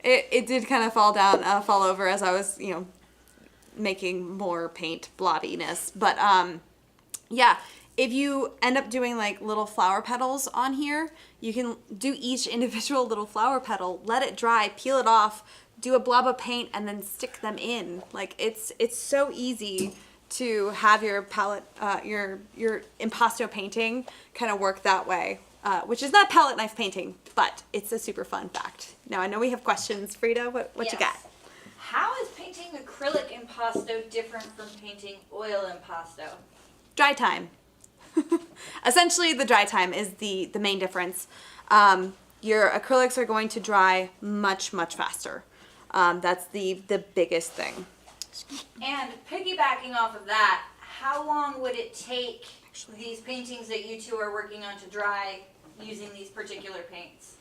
Speaker 2: It did kind of fall over as I was, you know, making more paint blobbiness. But yeah, if you end up doing like little flower petals on here, you can do each individual little flower petal, let it dry, peel it off, do a blob of paint, and then stick them in. Like it's so easy to have your palette, your impasto painting kind of work that way, which is not palette knife painting, but it's a super fun fact. Now I know we have questions. Frida, what you got?
Speaker 3: How is painting acrylic impasto different from painting oil impasto?
Speaker 2: Dry time. Essentially, the dry time is the main difference. Your acrylics are going to dry much faster. That's the biggest thing.
Speaker 3: And piggybacking off of that, how long would it take these paintings that you two are working on to dry using these particular paints?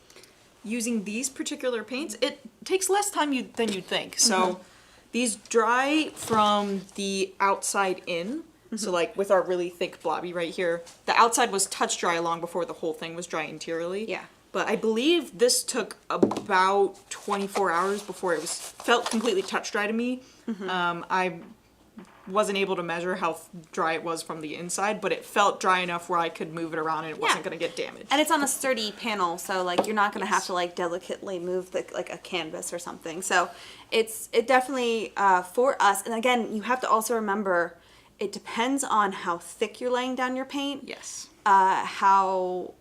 Speaker 1: Using these particular paints, it takes less time than you'd think. So these dry from the outside in. So like with our really thick blobby right here, the outside was touch dry long before the whole thing was dry interiorly.
Speaker 2: Yeah.
Speaker 1: But I believe this took about 24 hours before it felt completely touch dry to me. I wasn't able to measure how dry it was from the inside, but it felt dry enough where I could move it around and it wasn't going to get damaged.
Speaker 2: And it's on a sturdy panel, so like you're not going to have to like delicately move like a canvas or something. So it definitely for us. And again, you have to also remember it depends on how thick you're laying down your paint.
Speaker 1: Yes.
Speaker 2: How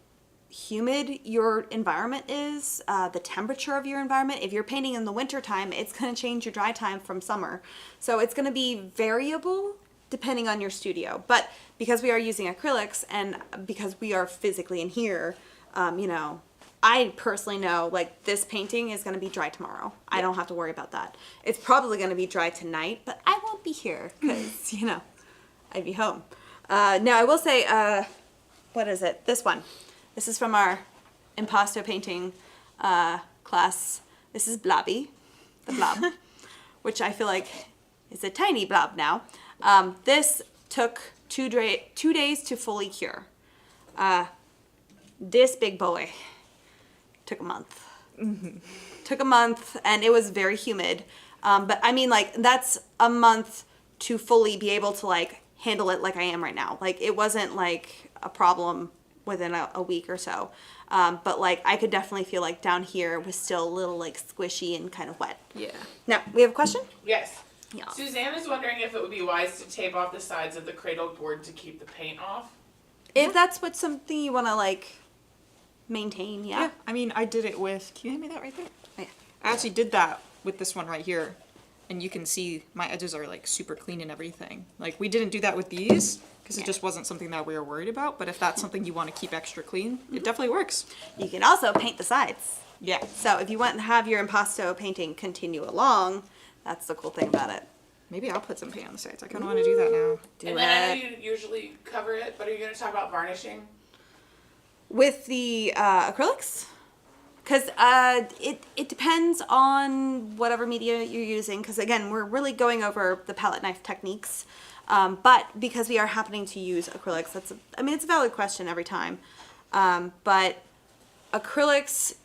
Speaker 2: humid your environment is, the temperature of your environment. If you're painting in the winter time, it's going to change your dry time from summer. So it's going to be variable depending on your studio. But because we are using acrylics and because we are physically in here, you know, I personally know like this painting is going to be dry tomorrow. I don't have to worry about that. It's probably going to be dry tonight, but I won't be here because, you know, I'd be home. Now I will say, what is it? This one. This is from our Impasto painting class. This is Blobby, the blob, which I feel like is a tiny blob now. This took two days to fully cure. This big boy took a month. Took a month, and it was very humid. But I mean, like, that's a month to fully be able to, like, handle it like I am right now. Like, it wasn't, like, a problem within a week or so. But like I could definitely feel like down here was still a little like squishy and kind of wet.
Speaker 1: Yeah.
Speaker 2: Now, we have a question?
Speaker 4: Yes.
Speaker 2: Yeah.
Speaker 4: Suzanne is wondering if it would be wise to tape off the sides of the cradled board to keep the paint off.
Speaker 2: If that's what something you want to like maintain,
Speaker 1: Yeah. I mean, I did it with, can you hand me that right there?
Speaker 2: Oh, yeah.
Speaker 1: I actually did that with this one right here. And you can see my edges are like super clean and everything. Like we didn't do that with these because it just wasn't something that we were worried about. But if that's something you want to keep extra clean, it definitely works.
Speaker 2: You can also paint the sides.
Speaker 1: Yeah.
Speaker 2: So if you want to have your impasto painting continue along, that's the cool thing about it.
Speaker 1: Maybe I'll put some paint on the sides. I kind of want to do that now.
Speaker 4: And then I know you usually cover it, but are you going to talk about varnishing?
Speaker 2: With the acrylics? Because it depends on whatever media you're using. Because again, we're really going over the palette knife techniques. But because we are happening to use acrylics, it's a valid question every time. But acrylics,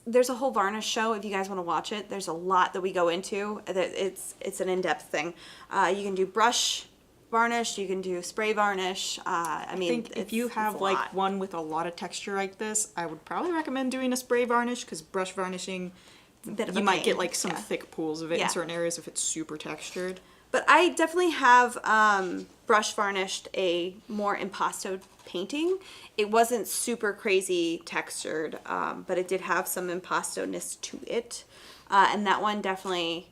Speaker 2: there's a whole varnish show if you guys want to watch it. There's a lot that we go into. It's an in-depth thing. You can do brush varnish, you can do spray varnish.
Speaker 1: I think if you have like one with a lot of texture like this, I would probably recommend doing a spray varnish, because brush varnishing, you might get like some thick pools of it in certain areas if it's super textured.
Speaker 2: But I definitely have brush varnished a more impasto painting. It wasn't super crazy textured, but it did have some impasto-ness to it. And that one definitely,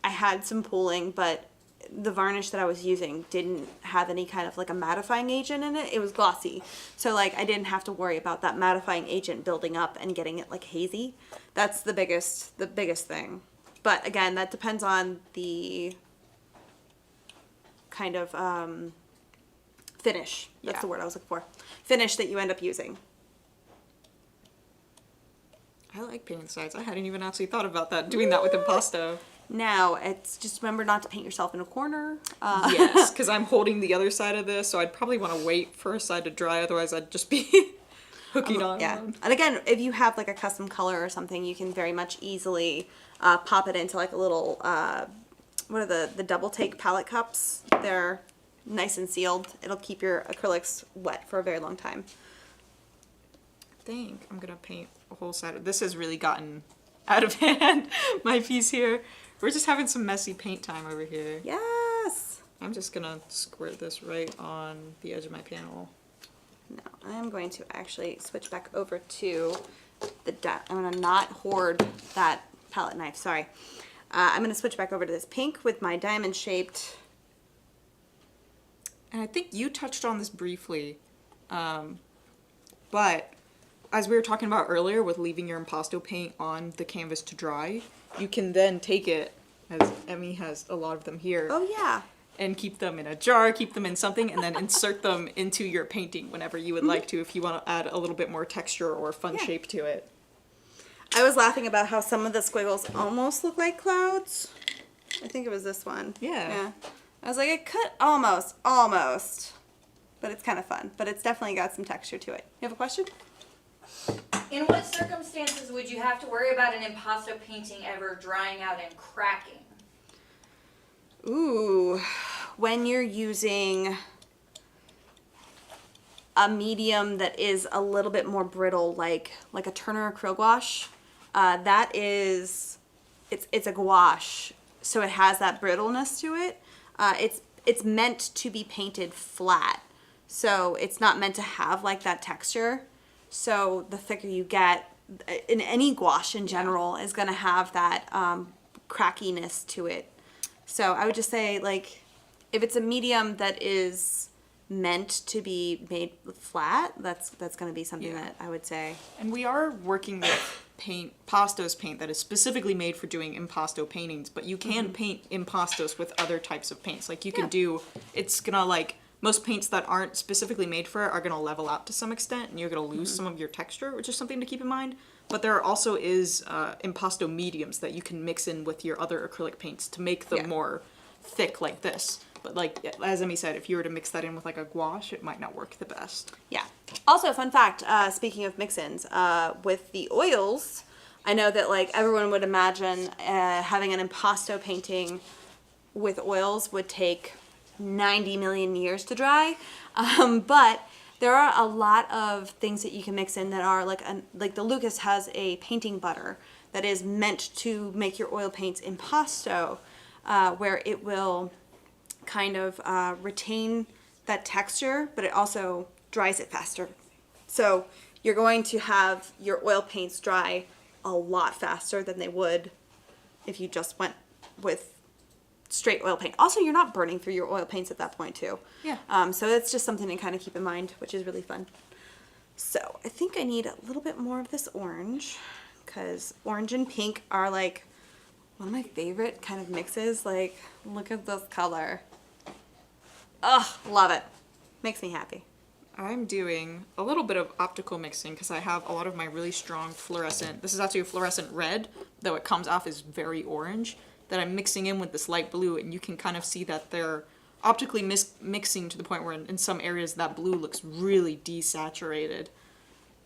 Speaker 2: I had some pooling, but the varnish that I was using didn't have any kind of like a mattifying agent in it. It was glossy. So like I didn't have to worry about that mattifying agent building up and getting it like hazy. That's the biggest thing. But again, that depends on the kind of finish. That's the word I was looking for. Finish that you end up using.
Speaker 1: I like painting the sides. I hadn't even actually thought about that, doing that with impasto.
Speaker 2: Now, it's just remember not to paint yourself in a corner.
Speaker 1: Yes, because I'm holding the other side of this, so I'd probably want to wait for a side to dry, otherwise I'd just be hooking on.
Speaker 2: Yeah, and again, if you have like a custom color or something, you can very much easily pop it into like a little, what are the double take palette cups? They're nice and sealed. It'll keep your acrylics wet for a very long time.
Speaker 1: I think I'm gonna paint a whole side of this. Has really gotten out of hand, my piece here. We're just having some messy paint time over here.
Speaker 2: Yes!
Speaker 1: I'm just gonna squirt this right on the edge of my panel.
Speaker 2: Now, I'm going to actually switch back over to I'm gonna not hoard that palette knife, sorry. I'm gonna switch back over to this pink with my diamond shaped.
Speaker 1: And I think you touched on this briefly, but as we were talking about earlier with leaving your impasto paint on the canvas to dry, you can then take it, as Emmy has a lot of them here.
Speaker 2: Oh yeah.
Speaker 1: And keep them in a jar, keep them in something, and then insert them into your painting whenever you would like to, if you want to add a little bit more texture or fun shape to it.
Speaker 2: I was laughing about how some of the squiggles almost look like clouds. I think it was this one.
Speaker 1: Yeah.
Speaker 2: I was like, it could almost. But it's kind of fun. But it's definitely got some texture to it. You have a question?
Speaker 3: In what circumstances would you have to worry about an impasto painting ever drying out and cracking?
Speaker 2: Ooh, when you're using a medium that is a little bit more brittle, like a Turner acrylic gouache, it's a gouache, so it has that brittleness to it. It's meant to be painted flat, so it's not meant to have like that texture. So the thicker you get, in any gouache in general, is going to have that crackiness to it. So I would just say, like, if it's a medium that is meant to be made flat, that's going to be something that I would say. And
Speaker 1: we are working with Pastos paint that is specifically made for doing impasto paintings, but you can paint impastos with other types of paints. Like you can do, it's gonna like, most paints that aren't specifically made for it are gonna level out to some extent, and you're gonna lose some of your texture, which is something to keep in mind. But there also is impasto mediums that you can mix in with your other acrylic paints to make them more thick like this. But like, as Emmy said, if you were to mix that in with like a gouache, it might not work the best.
Speaker 2: Yeah. Also, fun fact, speaking of mix-ins, with the oils, I know that like everyone would imagine having an impasto painting with oils would take 90 million years to dry. But there are a lot of things that you can mix in that are like the Lucas has a painting butter that is meant to make your oil paints impasto, where it will kind of retain that texture, but it also dries it faster. So you're going to have your oil paints dry a lot faster than they would if you just went with straight oil paint. Also, you're not burning through your oil paints at that point too.
Speaker 1: Yeah.
Speaker 2: So it's just something to kind of keep in mind, which is really fun. So I think I need a little bit more of this orange, because orange and pink are like one of my favorite kind of mixes. Like, look at this color. Ugh, love it. Makes me happy.
Speaker 1: I'm doing a little bit of optical mixing because I have a lot of my really strong fluorescent. This is actually a fluorescent red, though it comes off as very orange, that I'm mixing in with this light blue, and you can kind of see that they're optically mixing to the point where in some areas that blue looks really desaturated.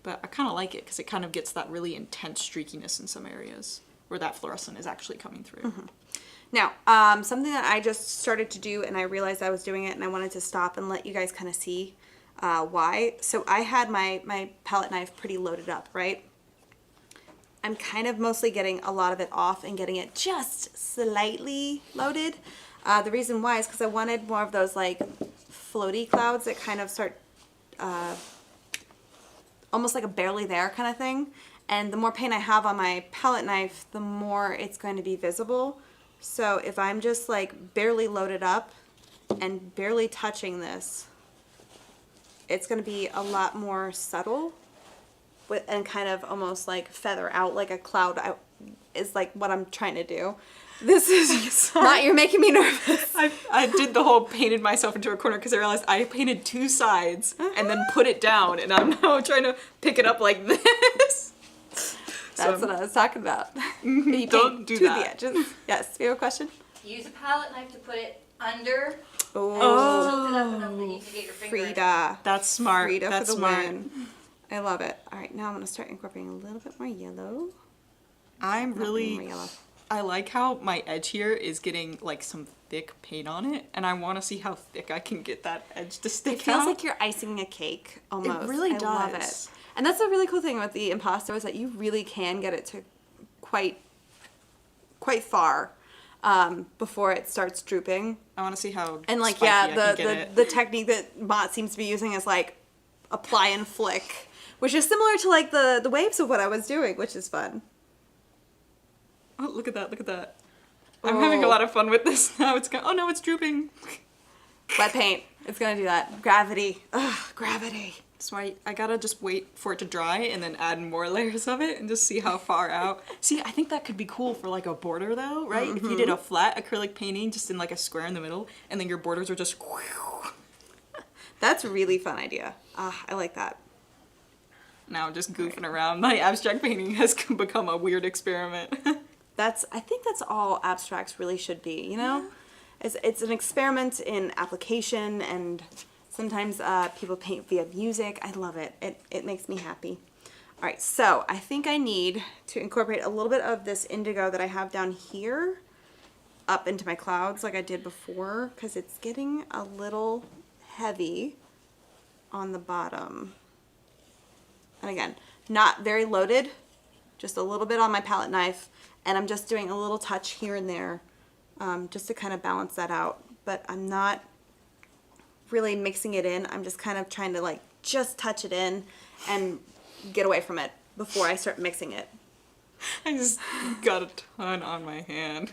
Speaker 1: But I kind of like it because it kind of gets that really intense streakiness in some areas where that fluorescent is actually coming through.
Speaker 2: Mm-hmm. Now, something that I just started to do, and I realized I was doing it, and I wanted to stop and let you guys kind of see why. So I had my palette knife pretty loaded up, right? I'm kind of mostly getting a lot of it off and getting it just slightly loaded. The reason why is because I wanted more of those like floaty clouds that kind of start almost like a barely there kind of thing. And the more paint I have on my palette knife, the more it's going to be visible. So if I'm just like barely loaded up and barely touching this, it's going to be a lot more subtle and kind of almost like feather out like a cloud out is like what I'm trying to do. This is not, you're making me nervous.
Speaker 1: I did the whole painted myself into a corner because I realized I painted two sides and then put it down, and I'm now trying to pick it up like this.
Speaker 2: That's what I was talking about.
Speaker 1: Don't do
Speaker 2: to
Speaker 1: that.
Speaker 2: the edges. Yes, you have a question?
Speaker 3: Use a palette knife to put it under.
Speaker 2: Oh,
Speaker 3: Lift it up enough that you can get your finger in.
Speaker 2: Frida.
Speaker 1: That's smart.
Speaker 2: Frida
Speaker 1: That's
Speaker 2: for the
Speaker 1: smart.
Speaker 2: win. I love it. All right, now I'm going to start incorporating a little bit more yellow.
Speaker 1: I'm
Speaker 2: Not more
Speaker 1: really,
Speaker 2: yellow.
Speaker 1: I like how my edge here is getting like some thick paint on it, and I want to see how thick I can get that edge to stick
Speaker 2: It feels
Speaker 1: out.
Speaker 2: like you're icing a cake almost.
Speaker 1: It really
Speaker 2: I love it.
Speaker 1: does.
Speaker 2: And that's the really cool thing with the Impasto is that you really can get it to quite far before it starts drooping.
Speaker 1: I want to see how
Speaker 2: And like,
Speaker 1: spiky I
Speaker 2: yeah,
Speaker 1: can get it.
Speaker 2: the technique that Mott seems to be using is like apply and flick, which is similar to like the waves of what I was doing, which is fun.
Speaker 1: Oh, look at that, look at that. I'm having a lot of fun with this now. Oh no, it's drooping.
Speaker 2: Wet paint. It's gonna do that. Gravity. Ugh, gravity.
Speaker 1: That's why I gotta just wait for it to dry and then add more layers of it and just see how far out. See, I think that could be cool for like a border though, right? If you did a flat acrylic painting just in like a square in the middle and then your borders are just...
Speaker 2: That's a really fun idea. I like that.
Speaker 1: Now just goofing around. My abstract painting has become a weird experiment.
Speaker 2: I think that's all abstracts really should be, you know? It's an experiment in application, and sometimes people paint via music. I love it. It makes me happy. All right, so I think I need to incorporate a little bit of this indigo that I have down here up into my clouds like I did before, because it's getting a little heavy on the bottom. And again, not very loaded, just a little bit on my palette knife, and I'm just doing a little touch here and there just to kind of balance that out. But I'm not really mixing it in. I'm just kind of trying to like just touch it in and get away from it before I start mixing it.
Speaker 1: I just got a ton on my hand.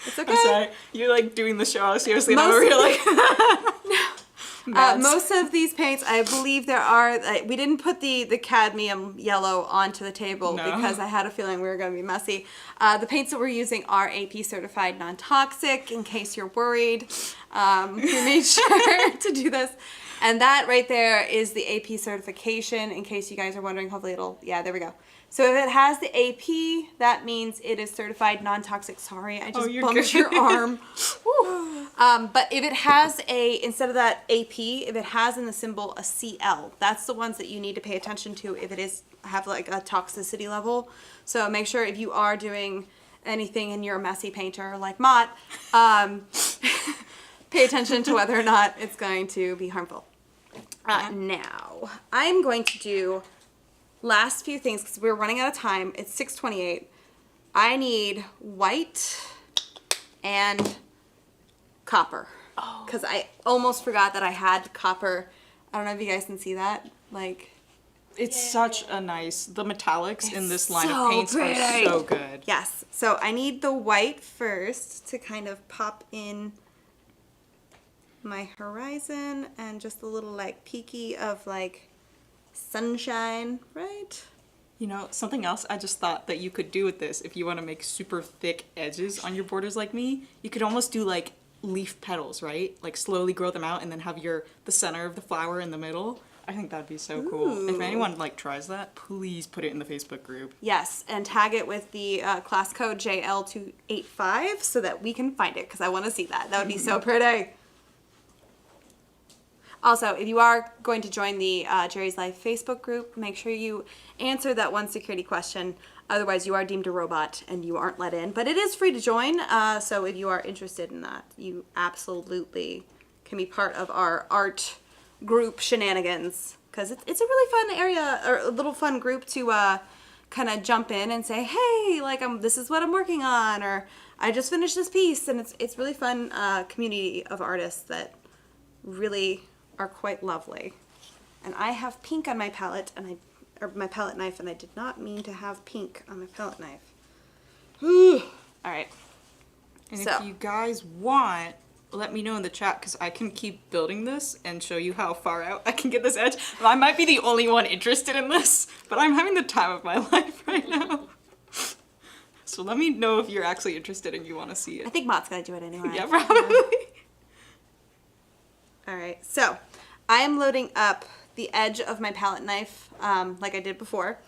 Speaker 2: It's okay.
Speaker 1: I'm sorry. You're like doing the show seriously, and I'm over here like...
Speaker 2: Most of these paints, I believe there are, we didn't put the cadmium yellow onto the table because I had a feeling we were going to be messy. The paints that we're using are AP certified non-toxic, in case you're worried. We made sure to do this. And that right there is the AP certification, in case you guys are wondering. Hopefully it'll, yeah, there we go. So if it has the AP, that means it is certified non-toxic. Sorry, I just bumped your arm. But if it has instead of that AP, if it has in the symbol a CL, that's the ones that you need to pay attention to if it have like a toxicity level. So make sure if you are doing anything and you're a messy painter like Mott, pay attention to whether or not it's going to be harmful. Now, I'm going to do last few things because we're running out of time. It's 6:28. I need white and copper because I almost forgot that I had copper. I don't know if you guys can see that. Like,
Speaker 1: it's such a nice, the metallics in this line
Speaker 2: so
Speaker 1: of paints
Speaker 2: pretty.
Speaker 1: are so good.
Speaker 2: Yes. So I need the white first to kind of pop in my horizon and just a little like peaky of like sunshine, right?
Speaker 1: You know, something else I just thought that you could do with this, if you want to make super thick edges on your borders like me, you could almost do like leaf petals, right? Like slowly grow them out and then have the center of the flower in the middle. I think that'd be so cool. If
Speaker 2: Ooh.
Speaker 1: anyone like tries that, please put it in the Facebook group.
Speaker 2: Yes, and tag it with the class code JL285 so that we can find it, because I want to see that. That would be so pretty. Also, if you are going to join the Jerry's Life Facebook group, make sure you answer that one security question. Otherwise, you are deemed a robot and you aren't let in. But it is free to join, so if you are interested in that, you absolutely can be part of our art group shenanigans. Because it's a really fun area, or a little fun group to kind of jump in and say, hey, like, this is what I'm working on, or I just finished this piece. And it's really fun community of artists that really are quite lovely. And I have pink on my palette, or my palette knife, and I did not mean to have pink on my palette knife. All right.
Speaker 1: And
Speaker 2: So.
Speaker 1: if you guys want, let me know in the chat, because I can keep building this and show you how far out I can get this edge. I might be the only one interested in this, but I'm having the time of my life right now. So let me know if you're actually interested and you want to see
Speaker 2: I
Speaker 1: it.
Speaker 2: think Mott's gonna do it anyway.
Speaker 1: Yeah, probably.
Speaker 2: All right, so I am loading up the edge of my palette knife, like I did before,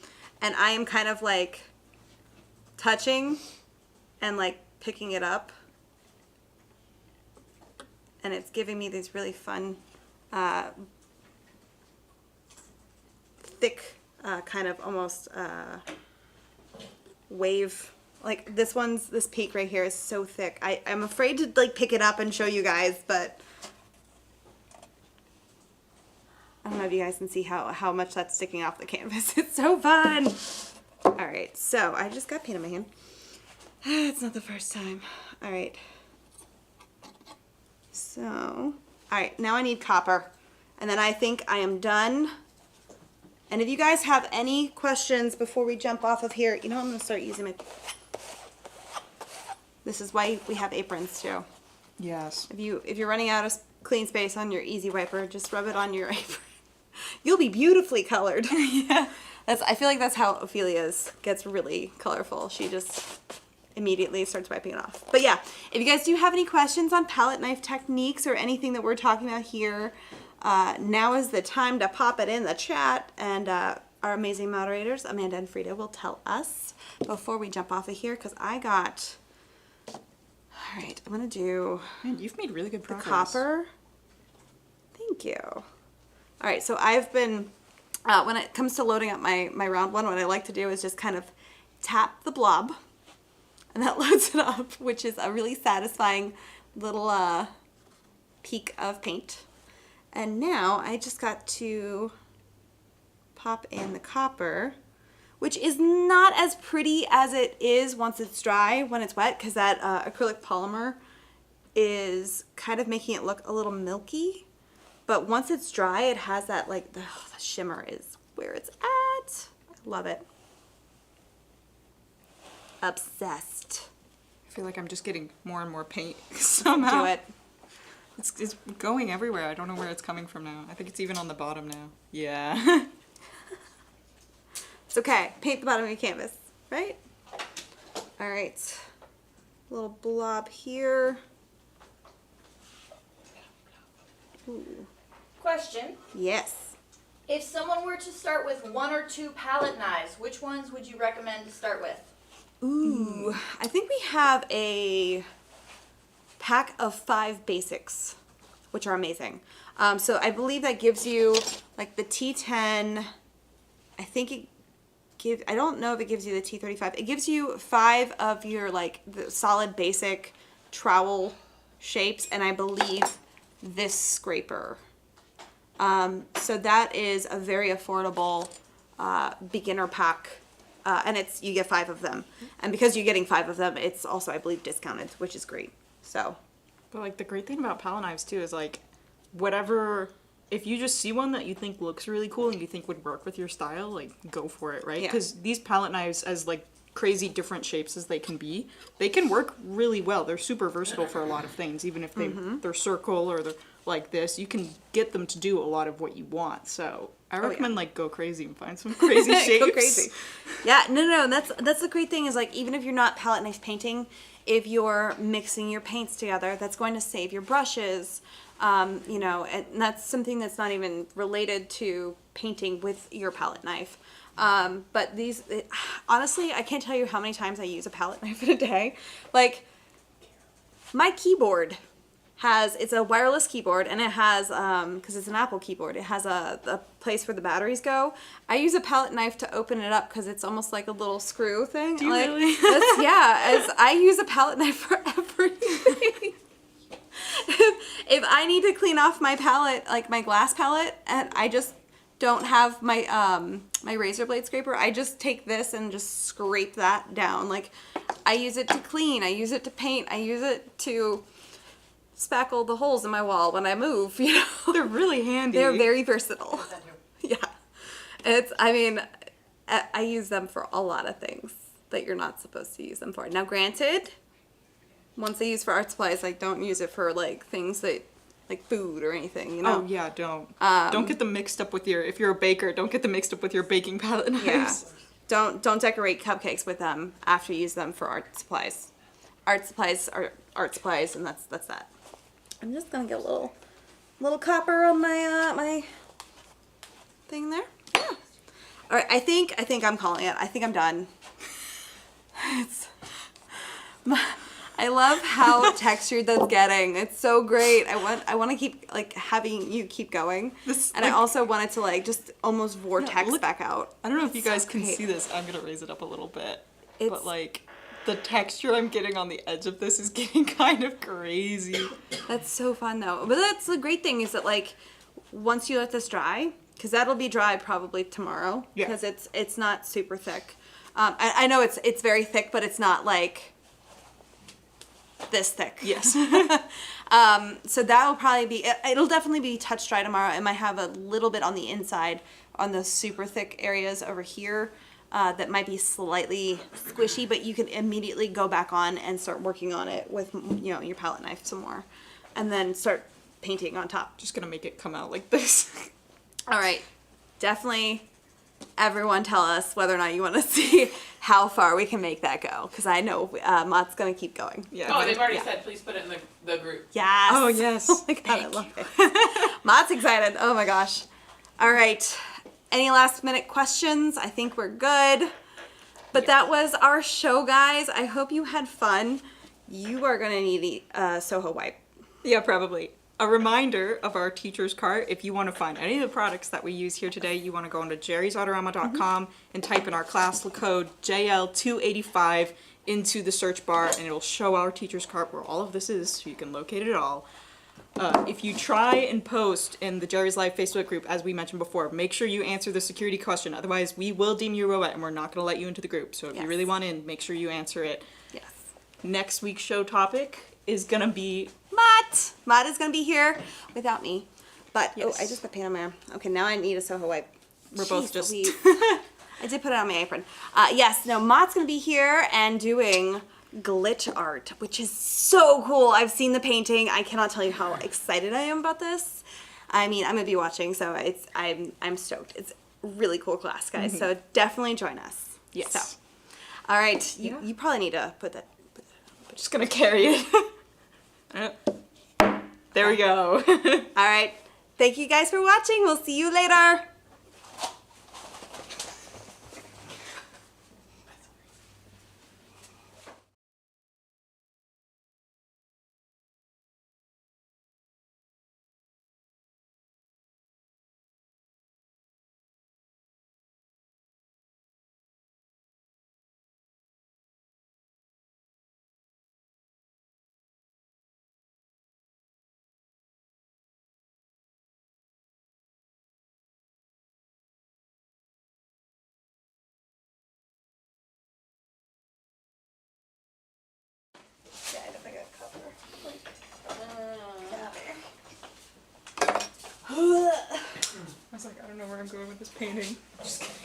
Speaker 2: and I am kind of like touching and like picking it up, and it's giving me these really fun, thick, kind of almost wave. Like this peak right here is so thick. I'm afraid to like pick it up and show you guys, but I don't know if you guys can see how much that's sticking off the canvas. It's so fun. All right, so I just got paint in my hand. It's not the first time. All right. So, all right, now I need copper. And then I think I am done. And if you guys have any questions before we jump off of here, you know, I'm gonna start using my, this is why we have aprons too.
Speaker 1: Yes.
Speaker 2: If you're running out of clean space on your Easy Wiper, just rub it on your apron. You'll be beautifully colored.
Speaker 1: Yeah.
Speaker 2: I feel like that's how Ophelia's gets really colorful. She just immediately starts wiping it off. But yeah, if you guys do have any questions on palette knife techniques or anything that we're talking about here, now is the time to pop it in the chat, and our amazing moderators, Amanda and Frida, will tell us before we jump off of here, because I got, all right, I'm gonna do
Speaker 1: Man, you've made really good
Speaker 2: the
Speaker 1: progress.
Speaker 2: copper. Thank you. All right, so I've been, when it comes to loading up my round one, what I like to do is just kind of tap the blob, and that loads it up, which is a really satisfying little peak of paint. And now I just got to pop in the copper, which is not as pretty as it is once it's dry, when it's wet, because that acrylic polymer is kind of making it look a little milky. But once it's dry, it has that, like, the shimmer is where it's at. I love it. Obsessed.
Speaker 1: I feel like I'm just getting more and more paint somehow.
Speaker 2: Do it.
Speaker 1: It's going everywhere. I don't know where it's coming from now. I think it's even on the bottom now. Yeah.
Speaker 2: It's okay. Paint the bottom of your canvas, right? All right. Little blob here. Ooh.
Speaker 3: Question.
Speaker 2: Yes.
Speaker 3: If someone were to start with 1 or 2 palette knives, which ones would you recommend to start with?
Speaker 2: Ooh. I think we have a pack of 5 basics, which are amazing. So I believe that gives you like the T10. I think I don't know if it gives you the T35. It gives you 5 of your like the solid basic trowel shapes, and I believe this scraper. So that is a very affordable beginner pack, and you get 5 of them. And because you're getting 5 of them, it's also, I believe, discounted, which is great. So,
Speaker 1: But like the great thing about palette knives too is like if you just see one that you think looks really cool and you think would work with your style, like go for it, right?
Speaker 2: Yeah.
Speaker 1: Because these palette knives, as like crazy different shapes as they can be, they can work really well. They're super versatile for a lot of things, even if they're circle or they're like this. You can get them to do a lot of what you want. So I recommend like go crazy and find some crazy shapes.
Speaker 2: Go crazy. Yeah, no, that's the great thing is like even if you're not palette knife painting, if you're mixing your paints together, that's going to save your brushes. You know, and that's something that's not even related to painting with your palette knife. But honestly, I can't tell you how many times I use a palette knife in a day. Like, my keyboard it's a wireless keyboard, and it has, because it's an Apple keyboard, it has a place where the batteries go. I use a palette knife to open it up because it's almost like a little screw thing.
Speaker 1: Do you
Speaker 2: like,
Speaker 1: really?
Speaker 2: I use a palette knife for everything. If I need to clean off my palette, like my glass palette, and I just don't have my my razor blade scraper, I just take this and just scrape that down. Like, I use it to clean, I use it to paint, I use it to spackle the holes in my wall when I move, you know.
Speaker 1: They're really handy.
Speaker 2: They're very versatile. Yeah. I use them for a lot of things that you're not supposed to use them for. Now, granted, once I use for art supplies, like, don't use it for, like, things that, like, food or anything, you know?
Speaker 1: Oh, yeah, don't get them mixed up with if you're a baker, don't get them mixed up with your baking palette knives.
Speaker 2: Yeah. Don't decorate cupcakes with them after you use them for art supplies. Art supplies are art supplies, and that's that. I'm just gonna get a little copper on my my thing there. Yeah. All right, I think I'm calling it. I think I'm done. I love how textured that's getting. It's so great. I want to keep like having you keep going. I also want it to like just almost vortex back out.
Speaker 1: I don't know if you guys can see this. I'm gonna raise it up a little bit. But like the texture I'm getting on the edge of this is getting kind of crazy.
Speaker 2: That's so fun though. But that's the great thing is that like once you let this dry, because that'll be dry probably tomorrow.
Speaker 1: Yeah.
Speaker 2: Because it's not super thick. I know it's very thick, but it's not like this thick.
Speaker 1: Yes.
Speaker 2: So that will probably be, it'll definitely be touch dry tomorrow. It might have a little bit on the inside on the super thick areas over here. That might be slightly squishy, but you can immediately go back on and start working on it with, you know, your palette knife some more. And then start painting on top.
Speaker 1: Just gonna make it come out like this.
Speaker 2: All right. Definitely everyone tell us whether or not you want to see how far we can make that go. Because I know Mott's going to keep going.
Speaker 1: Yeah.
Speaker 4: Oh, they've already said, please put it in the group.
Speaker 2: Yes.
Speaker 1: Oh, yes.
Speaker 2: Oh my God, I love it. Mott's excited. Oh my gosh. All right. Any last minute questions? I think we're good. But that was our show, guys. I hope you had fun. You are going to need a Soho wipe.
Speaker 1: Yeah, probably. A reminder of our teacher's cart. If you want to find any of the products that we use here today, you want to go onto JerrysArtarama.com and type in our class code JL285 into the search bar, and it'll show our teacher's cart where all of this is, so you can locate it all. If you try and post in the Jerry's Live Facebook group, as we mentioned before, make sure you answer the security question. Otherwise, we will deem you a robot, and we're not going to let you into the group. So if you really want in, make sure you answer it.
Speaker 2: Yes.
Speaker 1: Next week's show topic is going to be...
Speaker 2: Mott! Mott is going to be here without me. But,
Speaker 1: Yes.
Speaker 2: oh, I just put paint on my arm. Okay, now I need a Soho wipe.
Speaker 1: We're both just...
Speaker 2: Louise. I did put it on my apron. Yes, no, Mott's going to be here and doing glitch art, which is so cool. I've seen the painting. I cannot tell you how excited I am about this. I mean, I'm going to be watching, so I'm stoked. It's a really cool class, guys. So definitely join us.
Speaker 1: Yes.
Speaker 2: So, all right, you probably need to put that.
Speaker 1: Just going to carry it. There we go.
Speaker 2: All right. Thank you guys for watching. We'll see you later.
Speaker 1: I was like, I don't know where I'm going with this painting. Just kidding.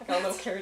Speaker 1: I got a little carried